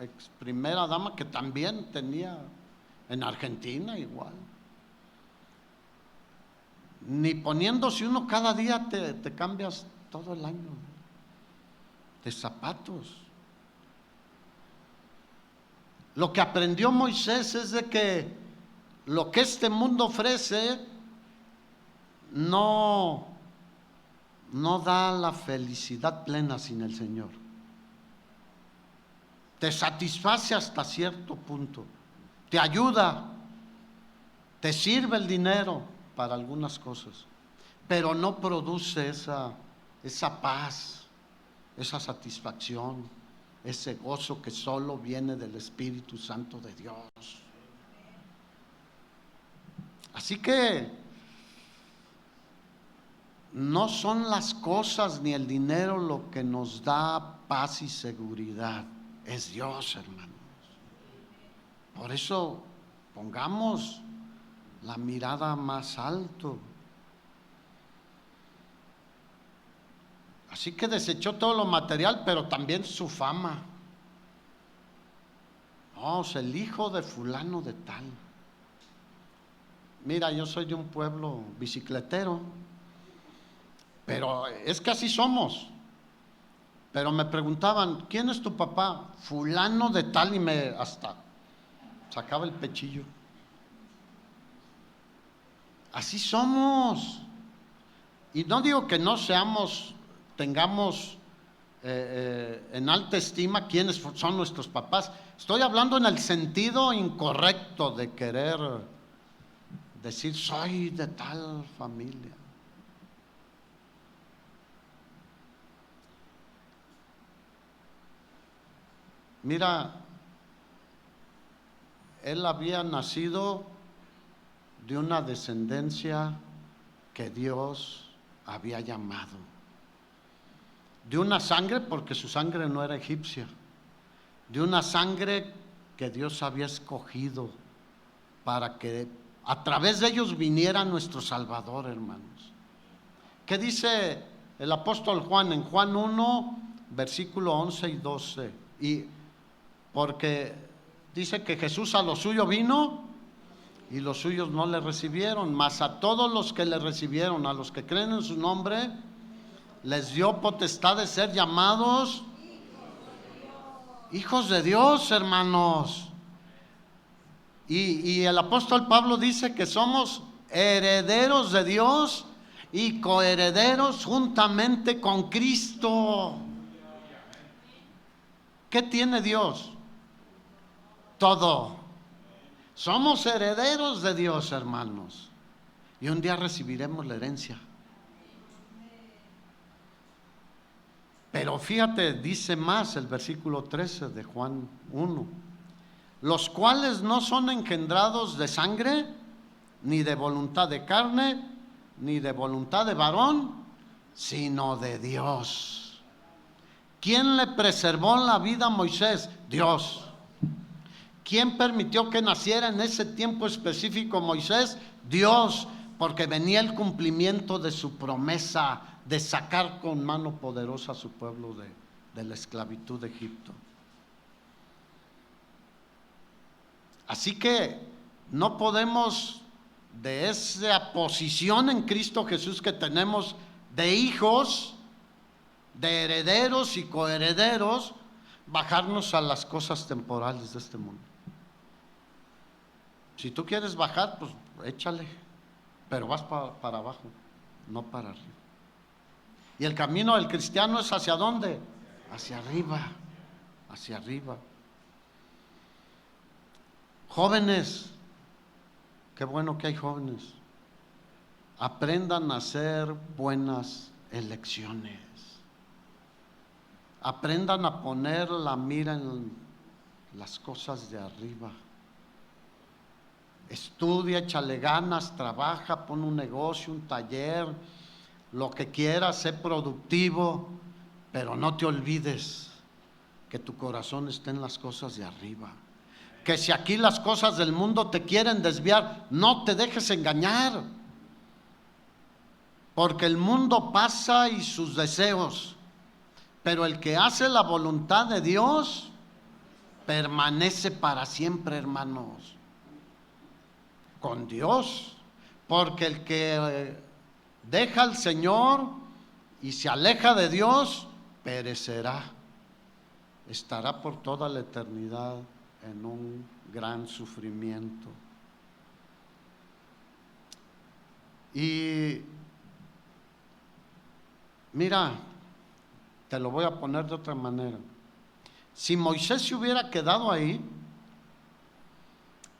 ex primera dama que también tenía, en Argentina igual. Ni poniéndose uno cada día te cambias todo el año de zapatos. Lo que aprendió Moisés es de que lo que este mundo ofrece no da la felicidad plena sin el Señor. Te satisface hasta cierto punto, te ayuda, te sirve el dinero para algunas cosas, pero no produce esa paz, esa satisfacción, ese gozo que solo viene del Espíritu Santo de Dios. Así que no son las cosas ni el dinero lo que nos da paz y seguridad, es Dios, hermanos. Por eso pongamos la mirada más alto. Así que desechó todo lo material, pero también su fama. No, es el hijo de fulano de tal. Mira, yo soy de un pueblo bicicletero, pero es que así somos. Pero me preguntaban, ¿quién es tu papá? Fulano de tal, y me hasta sacaba el pechillo. Así somos. Y no digo que no tengamos en alta estima quiénes son nuestros papás. Estoy hablando en el sentido incorrecto de querer decir soy de tal familia. Mira, él había nacido de una descendencia que Dios había llamado, de una sangre, porque su sangre no era egipcia, de una sangre que Dios había escogido para que a través de ellos viniera nuestro Salvador, hermanos. ¿Qué dice el apóstol Juan en Juan 1, versículo 11 y 12? Y porque dice que Jesús a lo suyo vino y los suyos no le recibieron, mas a todos los que le recibieron, a los que creen en su nombre, les dio potestad de ser llamados hijos de Dios, hermanos. Y el apóstol Pablo dice que somos herederos de Dios y coherederos juntamente con Cristo. ¿Qué tiene Dios? Todo. Somos herederos de Dios, hermanos. Y un día recibiremos la herencia. Pero fíjate, dice más el versículo 13 de Juan 1. Los cuales no son engendrados de sangre, ni de voluntad de carne, ni de voluntad de varón, sino de Dios. ¿Quién le preservó la vida a Moisés? Dios. ¿Quién permitió que naciera en ese tiempo específico Moisés? Dios, porque venía el cumplimiento de su promesa de sacar con mano poderosa a su pueblo de la esclavitud de Egipto. Así que no podemos, de esa posición en Cristo Jesús que tenemos de hijos, de herederos y coherederos, bajarnos a las cosas temporales de este mundo. Si tú quieres bajar, pues échale, pero vas para abajo, no para arriba. Y el camino del cristiano es ¿hacia dónde? Hacia arriba, hacia arriba. Jóvenes, qué bueno que hay jóvenes, aprendan a hacer buenas elecciones. Aprendan a poner la mira en las cosas de arriba. Estudia, échale ganas, trabaja, pon un negocio, un taller, lo que quieras, sé productivo, pero no te olvides que tu corazón esté en las cosas de arriba. Que si aquí las cosas del mundo te quieren desviar, no te dejes engañar, porque el mundo pasa y sus deseos, pero el que hace la voluntad de Dios permanece para siempre, hermanos, con Dios, porque el que deja al Señor y se aleja de Dios, perecerá. Estará por toda la eternidad en un gran sufrimiento. Y mira, te lo voy a poner de otra manera. Si Moisés se hubiera quedado ahí,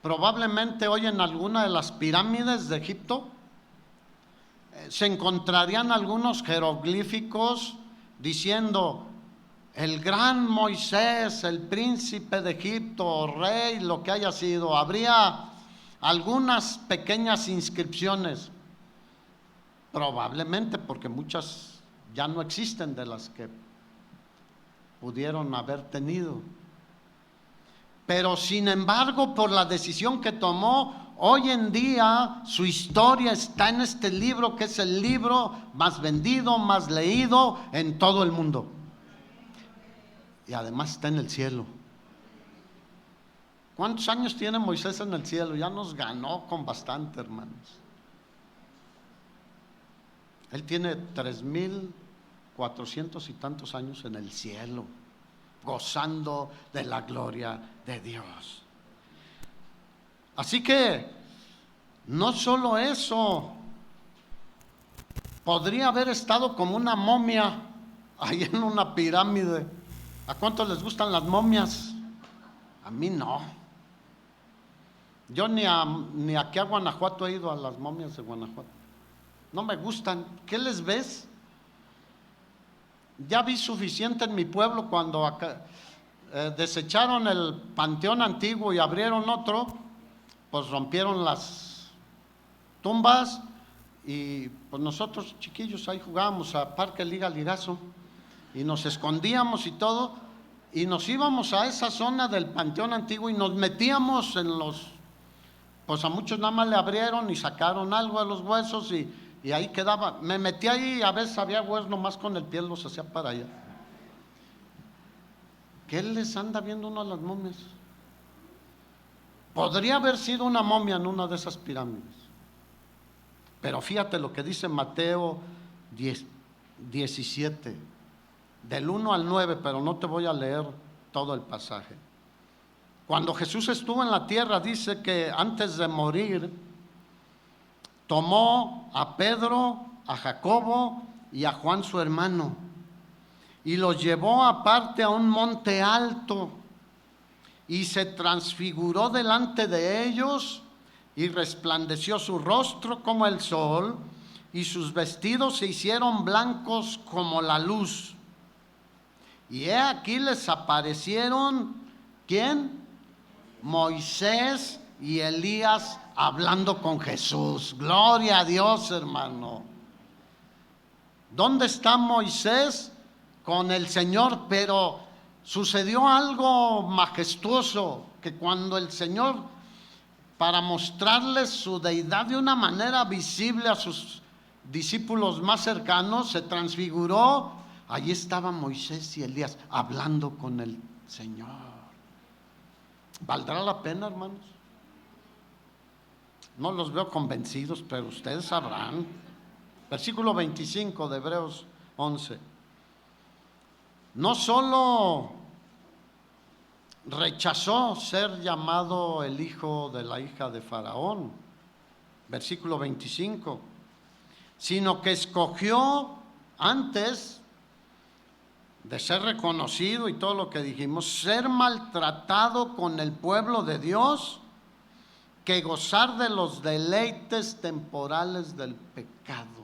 probablemente hoy en alguna de las pirámides de Egipto se encontrarían algunos jeroglíficos diciendo: el gran Moisés, el príncipe de Egipto, rey, lo que haya sido. Habría algunas pequeñas inscripciones, probablemente, porque muchas ya no existen de las que pudieron haber tenido. Pero sin embargo, por la decisión que tomó, hoy en día su historia está en este libro, que es el libro más vendido, más leído en todo el mundo. Y además está en el cielo. ¿Cuántos años tiene Moisés en el cielo? Ya nos ganó con bastante, hermanos. Él tiene 3,400 y tantos años en el cielo, gozando de la gloria de Dios. Así que no solo eso, podría haber estado como una momia ahí en una pirámide. ¿A cuántos les gustan las momias? A mí no. Yo ni aquí a Guanajuato he ido, a las momias de Guanajuato. No me gustan. ¿Qué les ves? Ya vi suficiente en mi pueblo cuando acá, desecharon el panteón antiguo y abrieron otro, pues rompieron las tumbas y pues nosotros chiquillos ahí jugábamos a Parque Liga Ligazo y nos escondíamos y todo, y nos íbamos a esa zona del panteón antiguo y nos metíamos en los, pues a muchos nada más le abrieron y sacaron algo de los huesos y ahí quedaba. Me metí ahí y a veces había huesos, nomás con el pie los hacía para allá. ¿Qué les anda viendo uno a las momias? Podría haber sido una momia en una de esas pirámides. Pero fíjate lo que dice Mateo 17, del 1 al 9, pero no te voy a leer todo el pasaje. Cuando Jesús estuvo en la tierra, dice que antes de morir, tomó a Pedro, a Jacobo y a Juan su hermano, y los llevó aparte a un monte alto, y se transfiguró delante de ellos, y resplandeció su rostro como el sol, y sus vestidos se hicieron blancos como la luz. Y he aquí les aparecieron, ¿quién? Moisés y Elías hablando con Jesús. Gloria a Dios, hermano. ¿Dónde está Moisés? Con el Señor, pero sucedió algo majestuoso, que cuando el Señor, para mostrarles su deidad de una manera visible a sus discípulos más cercanos, se transfiguró. Allí estaban Moisés y Elías hablando con el Señor. ¿Valdrá la pena, hermanos? No los veo convencidos, pero ustedes sabrán. Versículo 25 de Hebreos 11. No solo rechazó ser llamado el hijo de la hija de Faraón, versículo 25, sino que escogió antes de ser reconocido y todo lo que dijimos, ser maltratado con el pueblo de Dios, que gozar de los deleites temporales del pecado.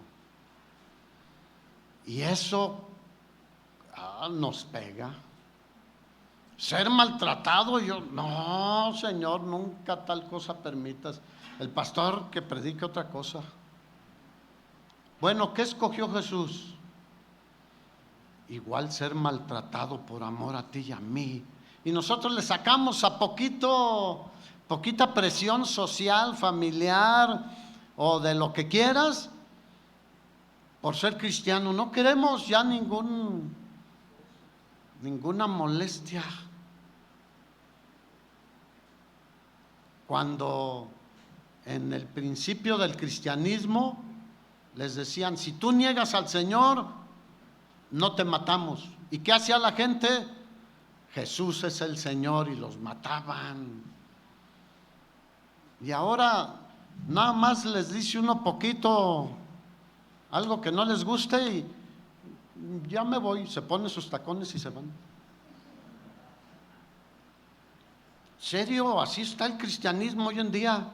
Y eso nos pega. Ser maltratado, yo, no, Señor, nunca tal cosa permitas. El pastor que predique otra cosa. Bueno, ¿qué escogió Jesús? Igual ser maltratado por amor a ti y a mí. Y nosotros le sacamos a poquita presión social, familiar o de lo que quieras por ser cristiano. No queremos ya ninguna molestia. Cuando en el principio del cristianismo les decían, si tú niegas al Señor, no te matamos. ¿Y qué hacía la gente? Jesús es el Señor, y los mataban. Y ahora nada más les dice uno poquito, algo que no les guste, y ya me voy, se ponen sus tacones y se van. ¿Serio? Así está el cristianismo hoy en día.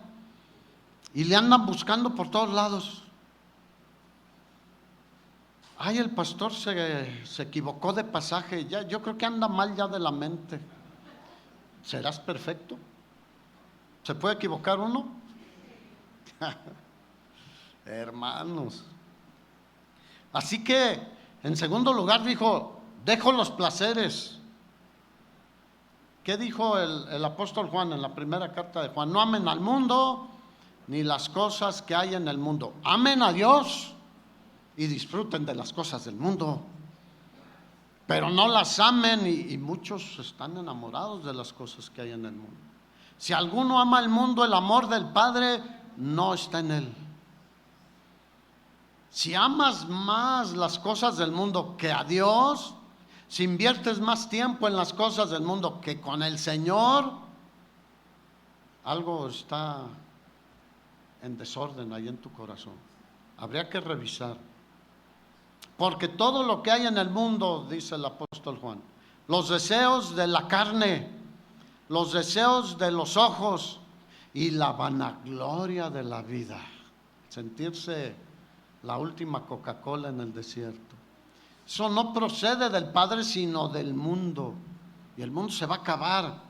Y le andan buscando por todos lados. Ay, el pastor se equivocó de pasaje. Ya, yo creo que anda mal ya de la mente. ¿Serás perfecto? ¿Se puede equivocar uno? Hermanos. Así que, en segundo lugar, dijo: dejo los placeres. ¿Qué dijo el apóstol Juan en la primera carta de Juan? No amen al mundo ni las cosas que hay en el mundo. Amen a Dios y disfruten de las cosas del mundo, pero no las amen, y muchos están enamorados de las cosas que hay en el mundo. Si alguno ama el mundo, el amor del Padre no está en él. Si amas más las cosas del mundo que a Dios, si inviertes más tiempo en las cosas del mundo que con el Señor, algo está en desorden ahí en tu corazón. Habría que revisar. Porque todo lo que hay en el mundo, dice el apóstol Juan, los deseos de la carne, los deseos de los ojos y la vanagloria de la vida, sentirse la última Coca-Cola en el desierto, eso no procede del Padre, sino del mundo. Y el mundo se va a acabar.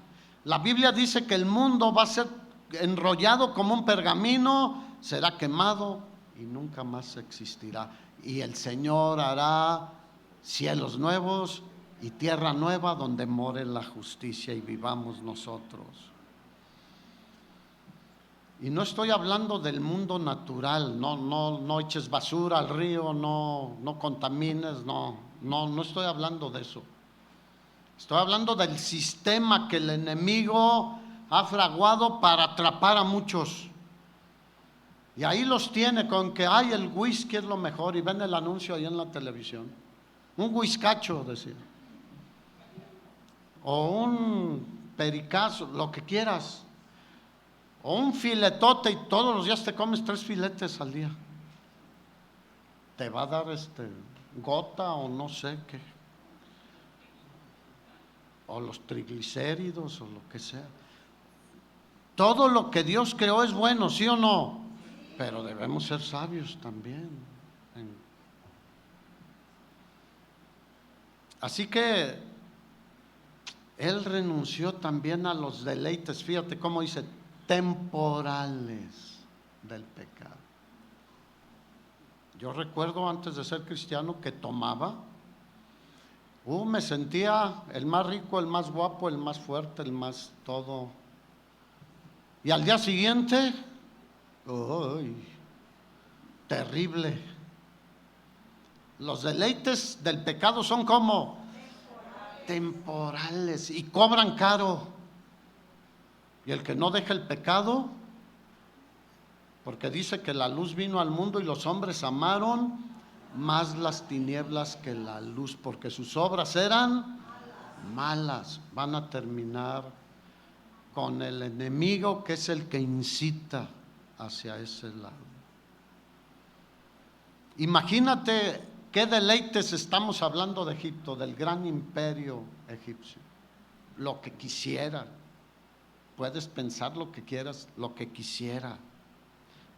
La Biblia dice que el mundo va a ser enrollado como un pergamino, será quemado y nunca más existirá. Y el Señor hará cielos nuevos y tierra nueva donde more la justicia y vivamos nosotros. Y no estoy hablando del mundo natural, no eches basura al río, no contamines, no estoy hablando de eso. Estoy hablando del sistema que el enemigo ha fraguado para atrapar a muchos. Y ahí los tiene con que el whisky es lo mejor, y ven el anuncio ahí en la televisión. Un whiskacho, decía. O un pericazo, lo que quieras. O un filetote, y todos los días te comes 3 filetes al día. Te va a dar gota o no sé qué. O los triglicéridos o lo que sea. Todo lo que Dios creó es bueno, ¿sí o no? Pero debemos ser sabios también. Así que Él renunció también a los deleites, fíjate cómo dice, temporales del pecado. Yo recuerdo antes de ser cristiano que tomaba, me sentía el más rico, el más guapo, el más fuerte, el más todo. Y al día siguiente, terrible. Los deleites del pecado son como temporales y cobran caro. Y el que no deja el pecado, porque dice que la luz vino al mundo y los hombres amaron más las tinieblas que la luz, porque sus obras eran malas. Van a terminar con el enemigo, que es el que incita hacia ese lado. Imagínate qué deleites estamos hablando de Egipto, del gran imperio egipcio. Lo que quisiera, puedes pensar lo que quieras, lo que quisiera.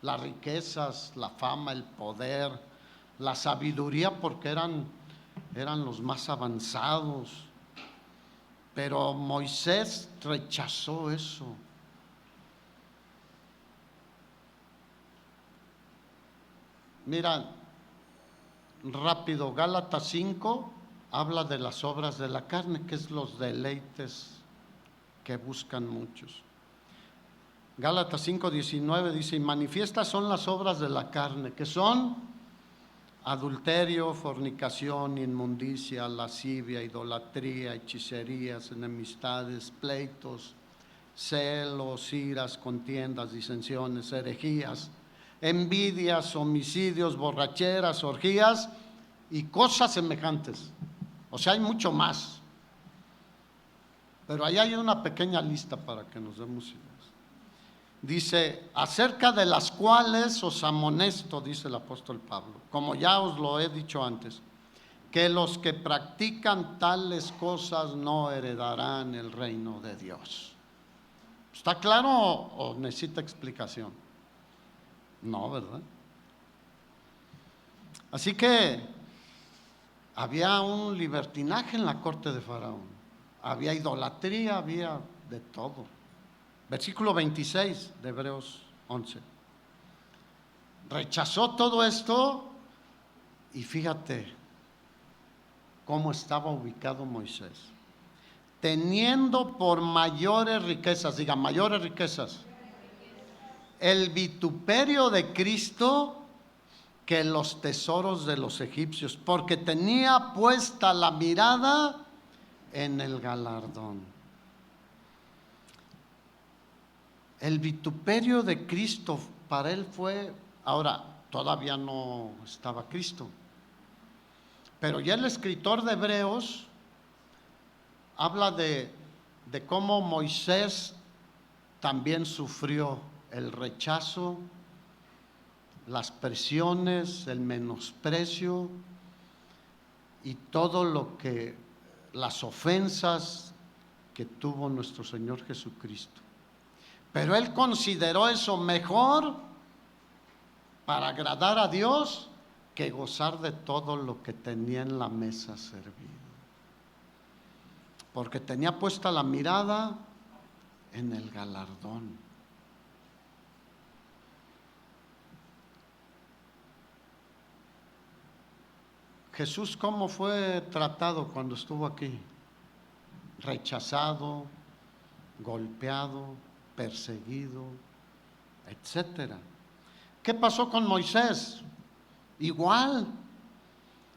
Las riquezas, la fama, el poder, la sabiduría, porque eran los más avanzados. Pero Moisés rechazó eso. Mira, rápido, Gálatas 5 habla de las obras de la carne, que es los deleites que buscan muchos. Gálatas 5:19 dice: y manifiestas son las obras de la carne, que son adulterio, fornicación, inmundicia, lascivia, idolatría, hechicerías, enemistades, pleitos, celos, iras, contiendas, disensiones, herejías, envidias, homicidios, borracheras, orgías y cosas semejantes. O sea, hay mucho más. Pero ahí hay una pequeña lista para que nos demos ideas. Dice, acerca de las cuales os amonesto, dice el apóstol Pablo, como ya os lo he dicho antes, que los que practican tales cosas no heredarán el reino de Dios. ¿Está claro o necesita explicación? No, ¿verdad? Así que había un libertinaje en la corte de Faraón, había idolatría, había de todo. Versículo 26 de Hebreos 11. Rechazó todo esto y fíjate cómo estaba ubicado Moisés. Teniendo por mayores riquezas, diga mayores riquezas, el vituperio de Cristo que los tesoros de los egipcios, porque tenía puesta la mirada en el galardón. El vituperio de Cristo para él fue, ahora todavía no estaba Cristo, pero ya el escritor de Hebreos habla de cómo Moisés también sufrió el rechazo, las presiones, el menosprecio y todo lo que, las ofensas que tuvo nuestro Señor Jesucristo. Pero él consideró eso mejor para agradar a Dios que gozar de todo lo que tenía en la mesa servido. Porque tenía puesta la mirada en el galardón. Jesús, ¿cómo fue tratado cuando estuvo aquí? Rechazado, golpeado, perseguido, etcétera. ¿Qué pasó con Moisés? Igual.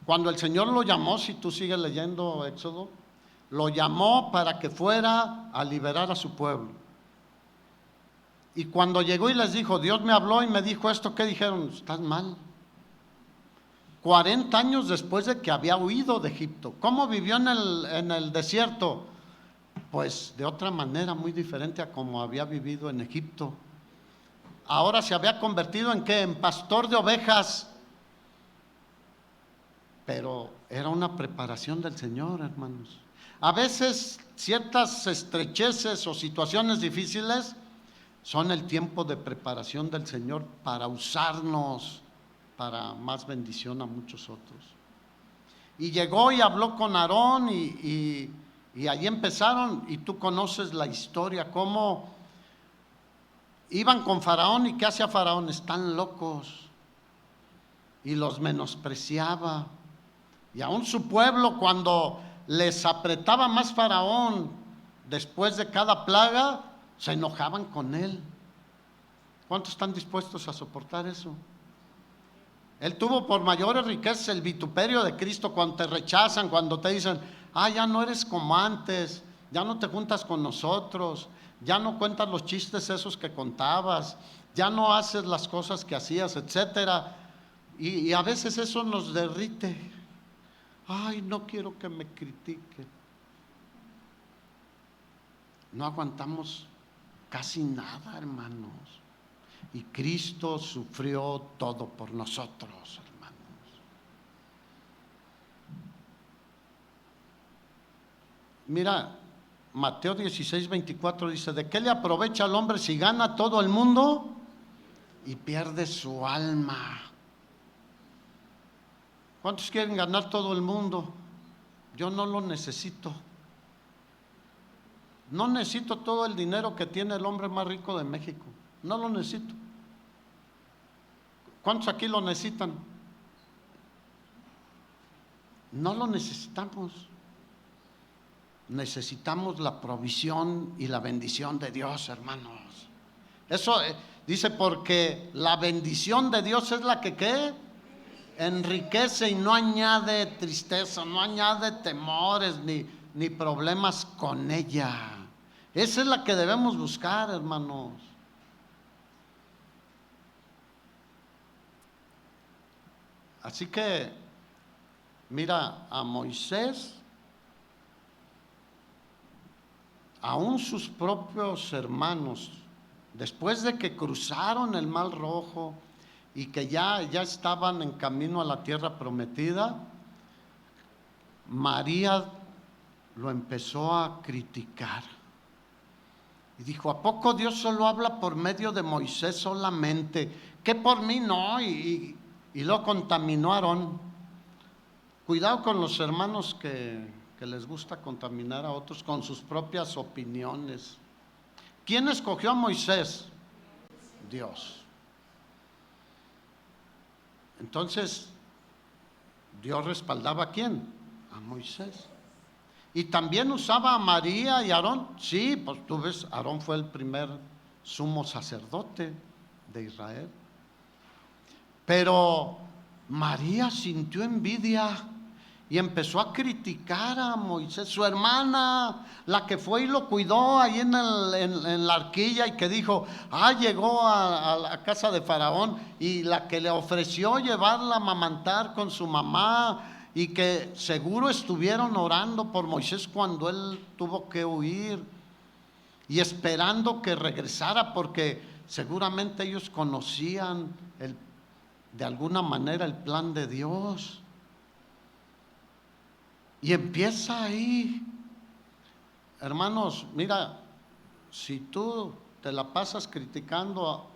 Cuando el Señor lo llamó, si tú sigues leyendo Éxodo, lo llamó para que fuera a liberar a su pueblo. Y cuando llegó y les dijo, Dios me habló y me dijo esto, ¿qué dijeron? Estás mal. 40 años después de que había huido de Egipto. ¿Cómo vivió en el desierto? Pues de otra manera muy diferente a como había vivido en Egipto. Ahora se había convertido en ¿qué? En pastor de ovejas. Pero era una preparación del Señor, hermanos. A veces ciertas estrecheces o situaciones difíciles son el tiempo de preparación del Señor para usarnos para más bendición a muchos otros. Y llegó y habló con Aarón y allí empezaron, y tú conoces la historia, cómo iban con Faraón y qué hacía Faraón, están locos, y los menospreciaba. Y aún su pueblo, cuando les apretaba más Faraón después de cada plaga, se enojaban con él. ¿Cuántos están dispuestos a soportar eso? Él tuvo por mayores riquezas el vituperio de Cristo cuando te rechazan, cuando te dicen, ya no eres como antes, ya no te juntas con nosotros, ya no cuentas los chistes esos que contabas, ya no haces las cosas que hacías, etcétera. Y a veces eso nos derrite. Ay, no quiero que me critiquen. No aguantamos casi nada, hermanos. Y Cristo sufrió todo por nosotros, hermanos. Mira, Mateo 16:24 dice, ¿de qué le aprovecha al hombre si gana todo el mundo y pierde su alma? ¿Cuántos quieren ganar todo el mundo? Yo no lo necesito. No necesito todo el dinero que tiene el hombre más rico de México. No lo necesito. ¿Cuántos aquí lo necesitan? No lo necesitamos. Necesitamos la provisión y la bendición de Dios, hermanos. Eso dice, porque la bendición de Dios es la que ¿qué? Enriquece y no añade tristeza, no añade temores ni problemas con ella. Esa es la que debemos buscar, hermanos. Así que Mira, a Moisés, aún sus propios hermanos, después de que cruzaron el Mar Rojo y que ya estaban en camino a la tierra prometida, María lo empezó a criticar. Y dijo, ¿a poco Dios solo habla por medio de Moisés solamente? ¿Qué por mí no? Y lo contaminó a Aarón. Cuidado con los hermanos que les gusta contaminar a otros con sus propias opiniones. ¿Quién escogió a Moisés? Dios. Entonces, ¿Dios respaldaba a quién? A Moisés. ¿Y también usaba a María y a Aarón? Sí, pues tú ves, Aarón fue el primer sumo sacerdote de Israel. Pero María sintió envidia y empezó a criticar a Moisés, su hermana, la que fue y lo cuidó ahí en la arquilla y que dijo, llegó a la casa de Faraón, y la que le ofreció llevarla a amamantar con su mamá, y que seguro estuvieron orando por Moisés cuando él tuvo que huir y esperando que regresara, porque seguramente ellos conocían de alguna manera el plan de Dios. Y empieza ahí. Hermanos, mira, si tú te la pasas criticando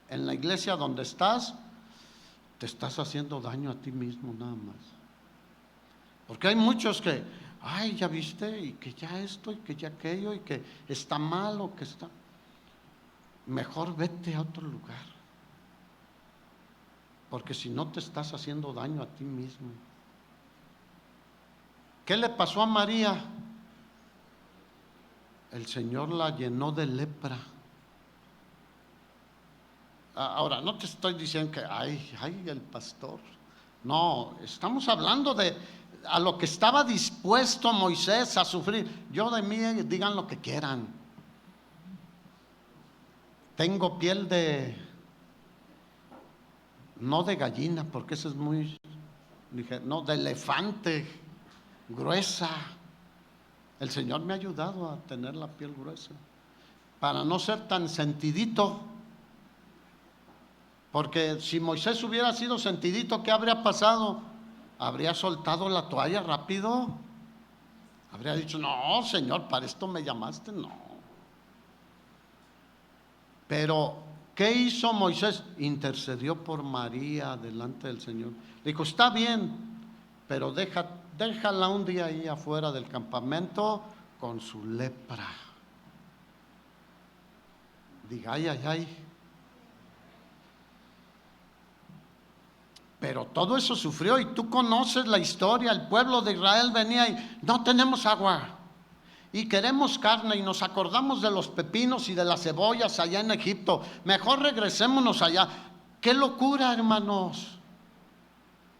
en la iglesia donde estás, te estás haciendo daño a ti mismo nada más. Porque hay muchos que, ya viste, y que ya esto, y que ya aquello, y que está mal o que está... Mejor vete a otro lugar. Porque si no te estás haciendo daño a ti mismo. ¿Qué le pasó a María? El Señor la llenó de lepra. Ahora, no te estoy diciendo que, el pastor. No, estamos hablando de a lo que estaba dispuesto Moisés a sufrir. Yo de mí, digan lo que quieran. Tengo piel no de gallina, porque eso es muy ligero, no, de elefante, gruesa. El Señor me ha ayudado a tener la piel gruesa, para no ser tan sentidito. Porque si Moisés hubiera sido sentidito, ¿qué habría pasado? Habría soltado la toalla rápido. Habría dicho, no, Señor, para esto me llamaste. No. Pero, ¿qué hizo Moisés? Intercedió por María delante del Señor. Le dijo, está bien, pero déjala un día ahí afuera del campamento con su lepra. Diga, ay. Pero todo eso sufrió, y tú conoces la historia. El pueblo de Israel venía y no tenemos agua y queremos carne, y nos acordamos de los pepinos y de las cebollas allá en Egipto. Mejor regresémonos allá. ¡Qué locura, hermanos!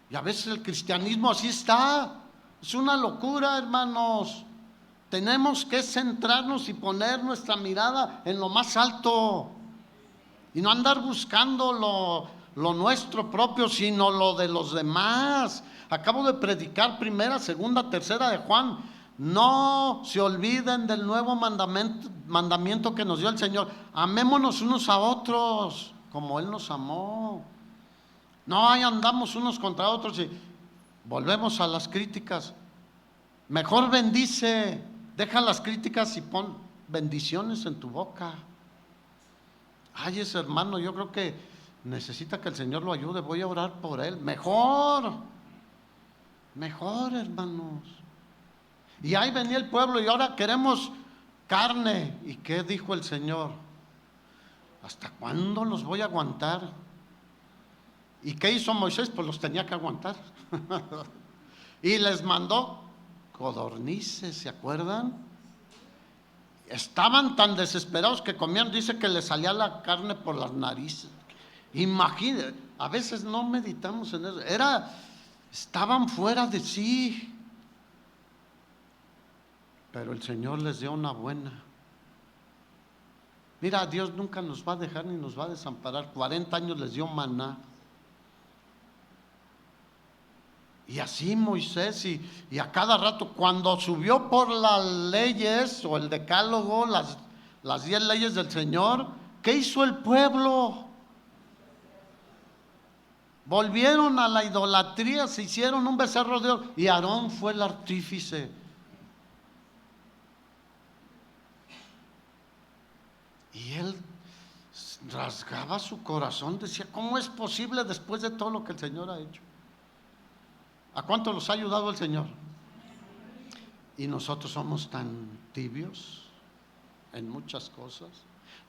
Y a veces el cristianismo así está. Es una locura, hermanos. Tenemos que centrarnos y poner nuestra mirada en lo más alto y no andar buscando lo nuestro propio, sino lo de los demás. Acabo de predicar primera, segunda, tercera de Juan. No se olviden del nuevo mandamiento que nos dio el Señor. Amémonos unos a otros como Él nos amó. No, ahí andamos unos contra otros y volvemos a las críticas. Mejor bendice, deja las críticas y pon bendiciones en tu boca. Ese hermano, yo creo que necesita que el Señor lo ayude, voy a orar por él. Mejor, hermanos. Y ahí venía el pueblo y ahora queremos carne. ¿Y qué dijo el Señor? ¿Hasta cuándo los voy a aguantar? ¿Y qué hizo Moisés? Pues los tenía que aguantar. Y les mandó codornices, ¿se acuerdan? Estaban tan desesperados que comían, dice que les salía la carne por las narices. Imagínense, a veces no meditamos en eso. Estaban fuera de sí. Pero el Señor les dio una buena. Mira, Dios nunca nos va a dejar ni nos va a desamparar. 40 años les dio maná. Y así Moisés, y a cada rato, cuando subió por las leyes o el decálogo, las 10 leyes del Señor, ¿qué hizo el pueblo? Volvieron a la idolatría, se hicieron un becerro de oro, y Aarón fue el artífice. Y él rasgaba su corazón, decía, ¿cómo es posible después de todo lo que el Señor ha hecho? ¿A cuánto los ha ayudado el Señor? Y nosotros somos tan tibios en muchas cosas,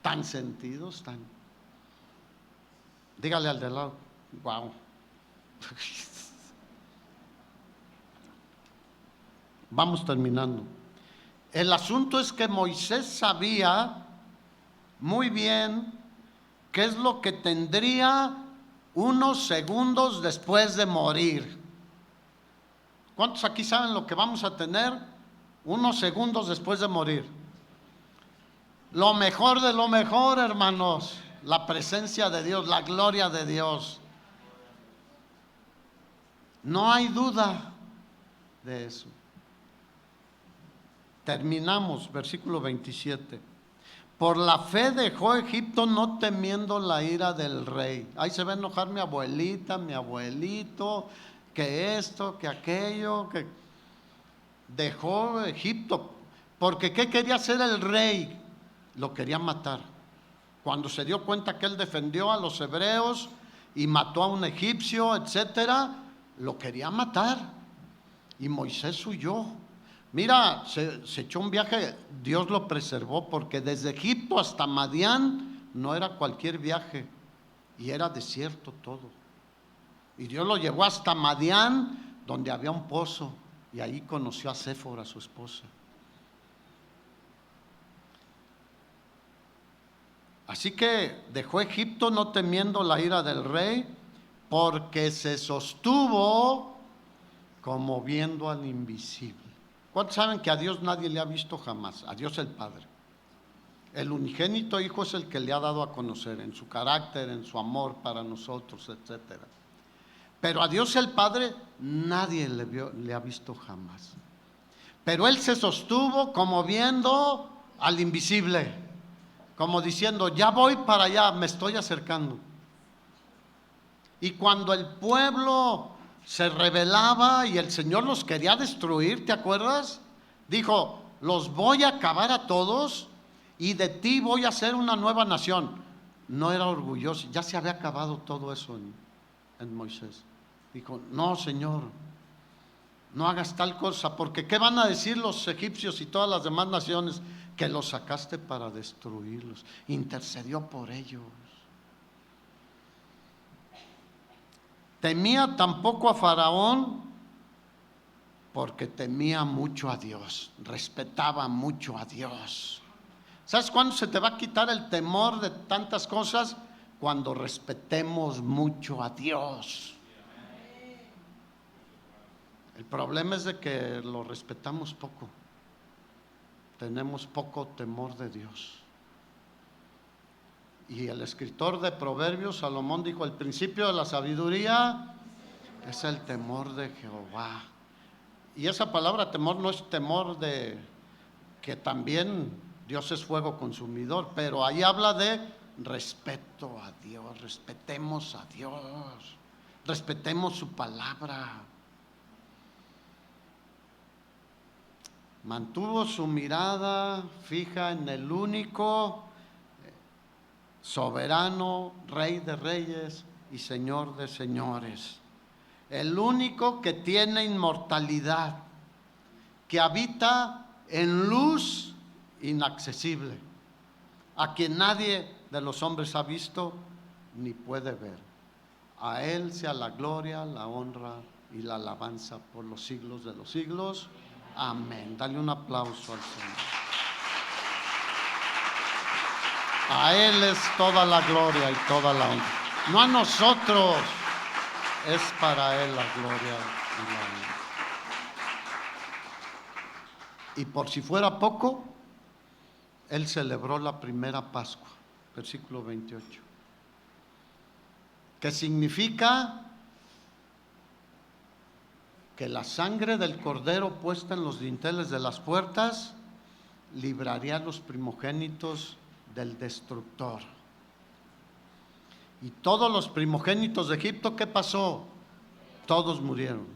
tan sentidos, tan... Dígale al de lado, wow. Vamos terminando. El asunto es que Moisés sabía muy bien qué es lo que tendría unos segundos después de morir. ¿Cuántos aquí saben lo que vamos a tener unos segundos después de morir? Lo mejor de lo mejor, hermanos, la presencia de Dios, la gloria de Dios. No hay duda de eso. Terminamos, versículo 27. Por la fe dejó Egipto, no temiendo la ira del rey. Ahí se va a enojar mi abuelita, mi abuelito, que esto, que aquello, que dejó Egipto. Porque ¿qué quería hacer el rey? Lo quería matar. Cuando se dio cuenta que él defendió a los hebreos y mató a un egipcio, etcétera, lo quería matar. Y Moisés huyó. Mira, se echó un viaje, Dios lo preservó, porque desde Egipto hasta Madián no era cualquier viaje, y era desierto todo. Y Dios lo llevó hasta Madián, donde había un pozo, y ahí conoció a Séfora, su esposa. Así que dejó Egipto no temiendo la ira del rey, porque se sostuvo como viendo al invisible. ¿Cuántos saben que a Dios nadie le ha visto jamás? A Dios el Padre. El unigénito Hijo es el que le ha dado a conocer en su carácter, en su amor para nosotros, etcétera. Pero a Dios el Padre nadie le ha visto jamás. Pero Él se sostuvo como viendo al invisible, como diciendo, ya voy para allá, me estoy acercando. Y cuando el pueblo se rebelaba y el Señor los quería destruir, ¿te acuerdas? Dijo, los voy a acabar a todos y de ti voy a hacer una nueva nación. No era orgulloso, ya se había acabado todo eso en Moisés. Dijo, no, Señor, no hagas tal cosa, porque ¿qué van a decir los egipcios y todas las demás naciones? Que los sacaste para destruirlos. Intercedió por ellos. Temía tampoco a Faraón, porque temía mucho a Dios, respetaba mucho a Dios. ¿Sabes cuándo se te va a quitar el temor de tantas cosas? Cuando respetemos mucho a Dios. El problema es de que lo respetamos poco, tenemos poco temor de Dios. Y el escritor de Proverbios, Salomón, dijo, el principio de la sabiduría es el temor de Jehová. Y esa palabra temor no es temor de que también Dios es fuego consumidor, pero ahí habla de respeto a Dios, respetemos a Dios, respetemos su palabra. Mantuvo su mirada fija en el único soberano, Rey de reyes y Señor de señores. El único que tiene inmortalidad, que habita en luz inaccesible, a quien nadie de los hombres ha visto ni puede ver. A Él sea la gloria, la honra y la alabanza por los siglos de los siglos. Amén. Dale un aplauso al Señor. A Él es toda la gloria y toda la honra. No a nosotros, es para Él la gloria y la honra. Y por si fuera poco, Él celebró la primera Pascua, versículo 28. Que significa que la sangre del cordero puesta en los dinteles de las puertas libraría a los primogénitos del destructor. Y todos los primogénitos de Egipto, ¿qué pasó? Todos murieron.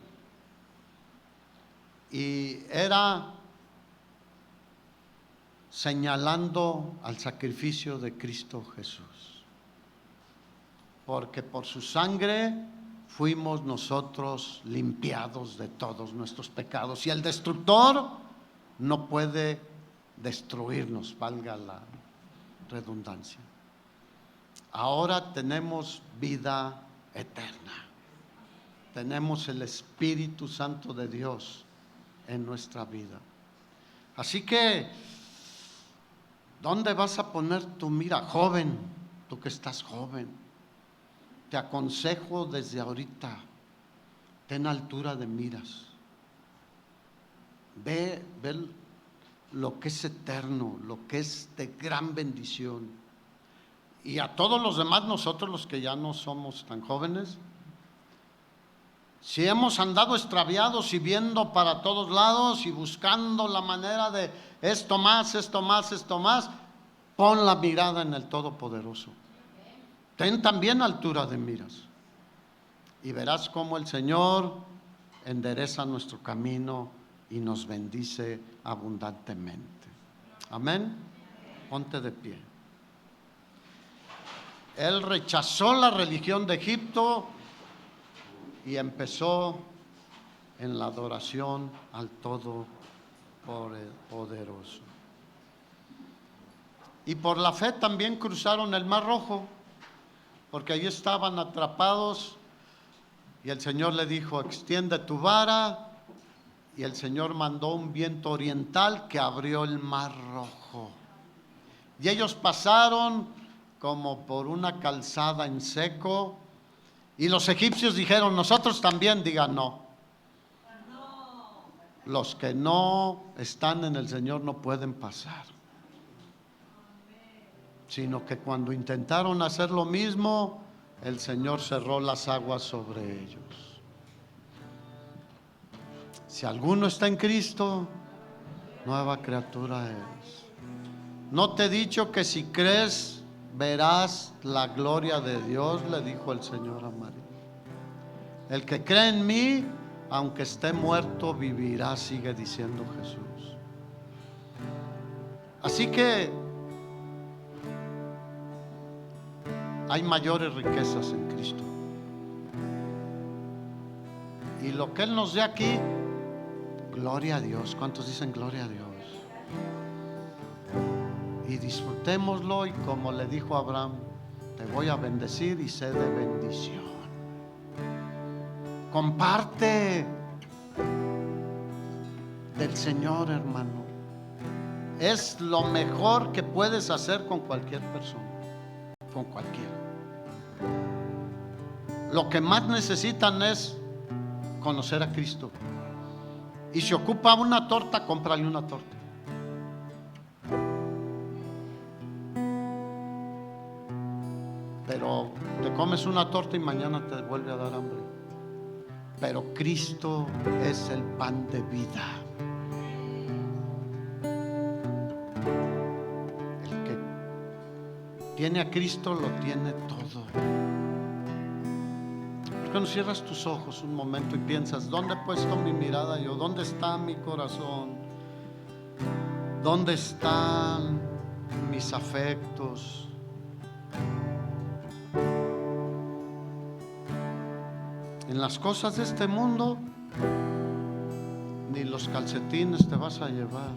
Y era señalando al sacrificio de Cristo Jesús, porque por su sangre fuimos nosotros limpiados de todos nuestros pecados, y el destructor no puede destruirnos, valga la redundancia. Ahora tenemos vida eterna, tenemos el Espíritu Santo de Dios en nuestra vida. Así que, ¿dónde vas a poner tu mira? Joven, tú que estás joven, te aconsejo desde ahorita, ten altura de miras. Ve lo que es eterno, lo que es de gran bendición. Y a todos los demás, nosotros los que ya no somos tan jóvenes, si hemos andado extraviados y viendo para todos lados y buscando la manera de esto más, pon la mirada en el Todopoderoso. Ten también altura de miras y verás cómo el Señor endereza nuestro camino y nos bendice abundantemente. Amén. Ponte de pie. Él rechazó la religión de Egipto y empezó en la adoración al Todopoderoso. Y por la fe también cruzaron el Mar Rojo, porque allí estaban atrapados, y el Señor le dijo: extiende tu vara, y el Señor mandó un viento oriental que abrió el Mar Rojo, y ellos pasaron como por una calzada en seco, y los egipcios dijeron: nosotros también. Digan no. Los que no están en el Señor no pueden pasar, sino que cuando intentaron hacer lo mismo, el Señor cerró las aguas sobre ellos. Si alguno está en Cristo, nueva criatura es. ¿No te he dicho que si crees verás la gloria de Dios?, le dijo el Señor a María. El que cree en mí, aunque esté muerto, vivirá, sigue diciendo Jesús. Así que hay mayores riquezas en Cristo, y lo que Él nos dé aquí, gloria a Dios. ¿Cuántos dicen gloria a Dios? Y disfrutémoslo, y como le dijo a Abraham: te voy a bendecir y sé de bendición. Comparte del Señor, hermano. Es lo mejor que puedes hacer con cualquier persona, con cualquiera. Lo que más necesitan es conocer a Cristo. Y si ocupa una torta, cómprale una torta. Pero te comes una torta y mañana te vuelve a dar hambre. Pero Cristo es el pan de vida. El que tiene a Cristo lo tiene todo. ¿Por qué no cierras tus ojos un momento y piensas: ¿dónde he puesto mi mirada yo? ¿Dónde está mi corazón? ¿Dónde están mis afectos? En las cosas de este mundo, ni los calcetines te vas a llevar.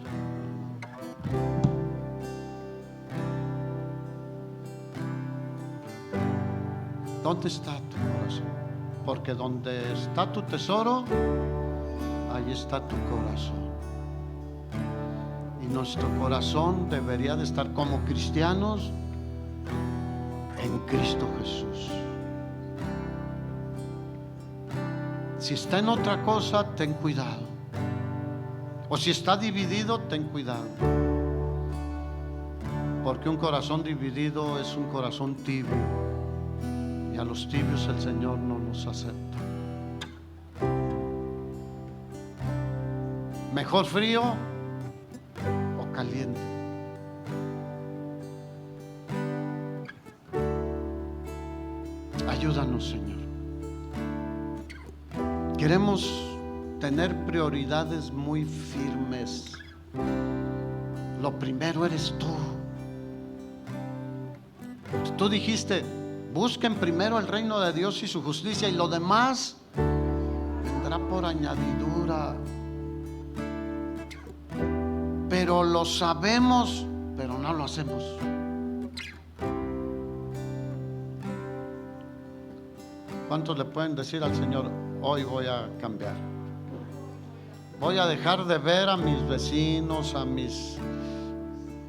¿Dónde está tu corazón? Porque donde está tu tesoro, ahí está tu corazón. Y nuestro corazón debería de estar como cristianos en Cristo Jesús. Si está en otra cosa, ten cuidado. O si está dividido, ten cuidado. Porque un corazón dividido es un corazón tibio, y a los tibios el Señor no los acepta. mejor frío o caliente. Ayúdanos, Señor. Queremos tener prioridades muy firmes. Lo primero eres tú. Tú dijiste: busquen primero el reino de Dios y su justicia, y lo demás vendrá por añadidura. Pero lo sabemos, pero no lo hacemos. ¿Cuántos le pueden decir al Señor: hoy voy a cambiar? Voy a dejar de ver a mis vecinos,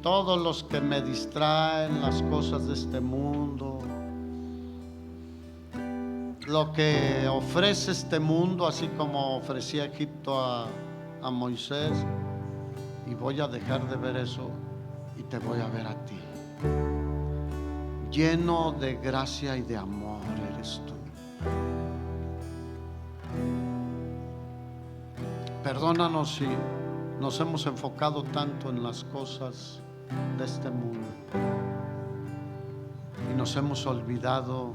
todos los que me distraen, las cosas de este mundo, lo que ofrece este mundo, así como ofrecía Egipto a Moisés, y voy a dejar de ver eso y te voy a ver a ti. Lleno de gracia y de amor eres tú. Perdónanos si nos hemos enfocado tanto en las cosas de este mundo y nos hemos olvidado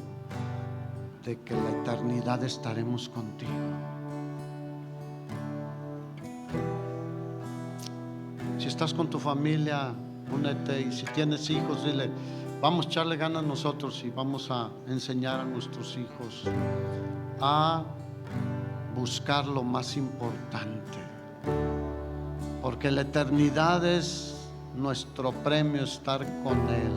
de que en la eternidad estaremos contigo. Si estás con tu familia, únete, y si tienes hijos, dile: vamos a echarle ganas nosotros y vamos a enseñar a nuestros hijos a buscar lo más importante, porque la eternidad es nuestro premio, estar con Él.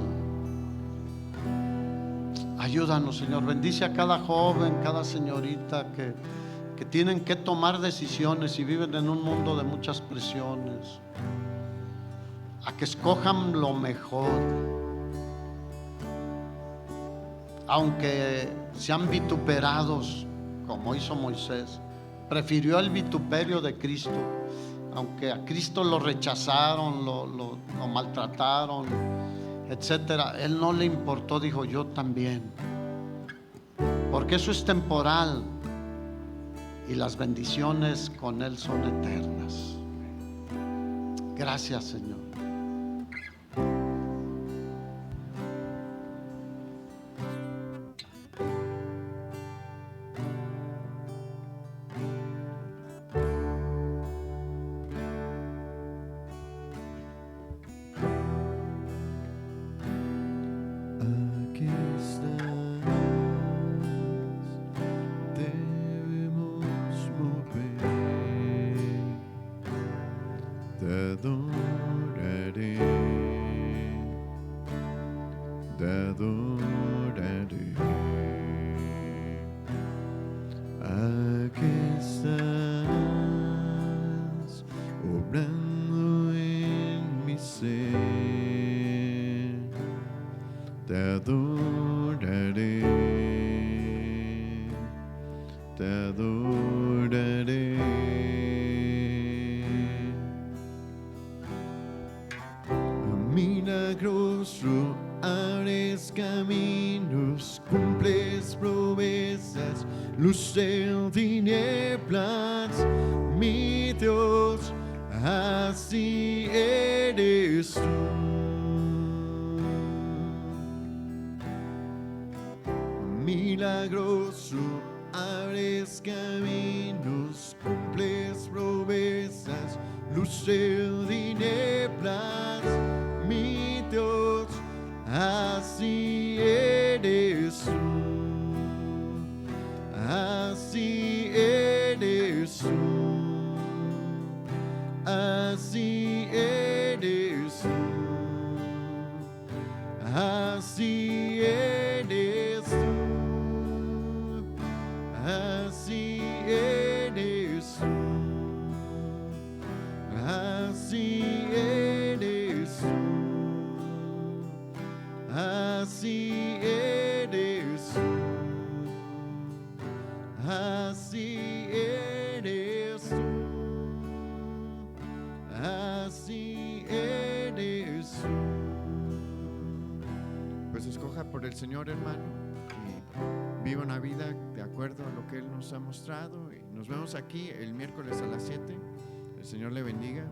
Ayúdanos, Señor. Bendice a cada joven, cada señorita que tienen que tomar decisiones y viven en un mundo de muchas presiones, a que escojan lo mejor, aunque sean vituperados como hizo Moisés. Prefirió el vituperio de Cristo, aunque a Cristo lo rechazaron, lo maltrataron, etcétera. Él no le importó, dijo: yo también, porque eso es temporal y las bendiciones con Él son eternas. Gracias, Señor. Milagroso, abres caminos, cumples promesas, luz en tinieblas, mi Dios, así eres tú. Milagroso, abres caminos, cumples promesas, luz en tinieblas, mi Dios, así eres tú, así eres tú, así eres tú, así eres tú, así eres tú, así eres tú. Así eres tú, así eres tú, así eres tú. Pues escoja por el Señor, hermano, y viva una vida de acuerdo a lo que Él nos ha mostrado. Y nos vemos aquí el miércoles a las 7. El Señor le bendiga.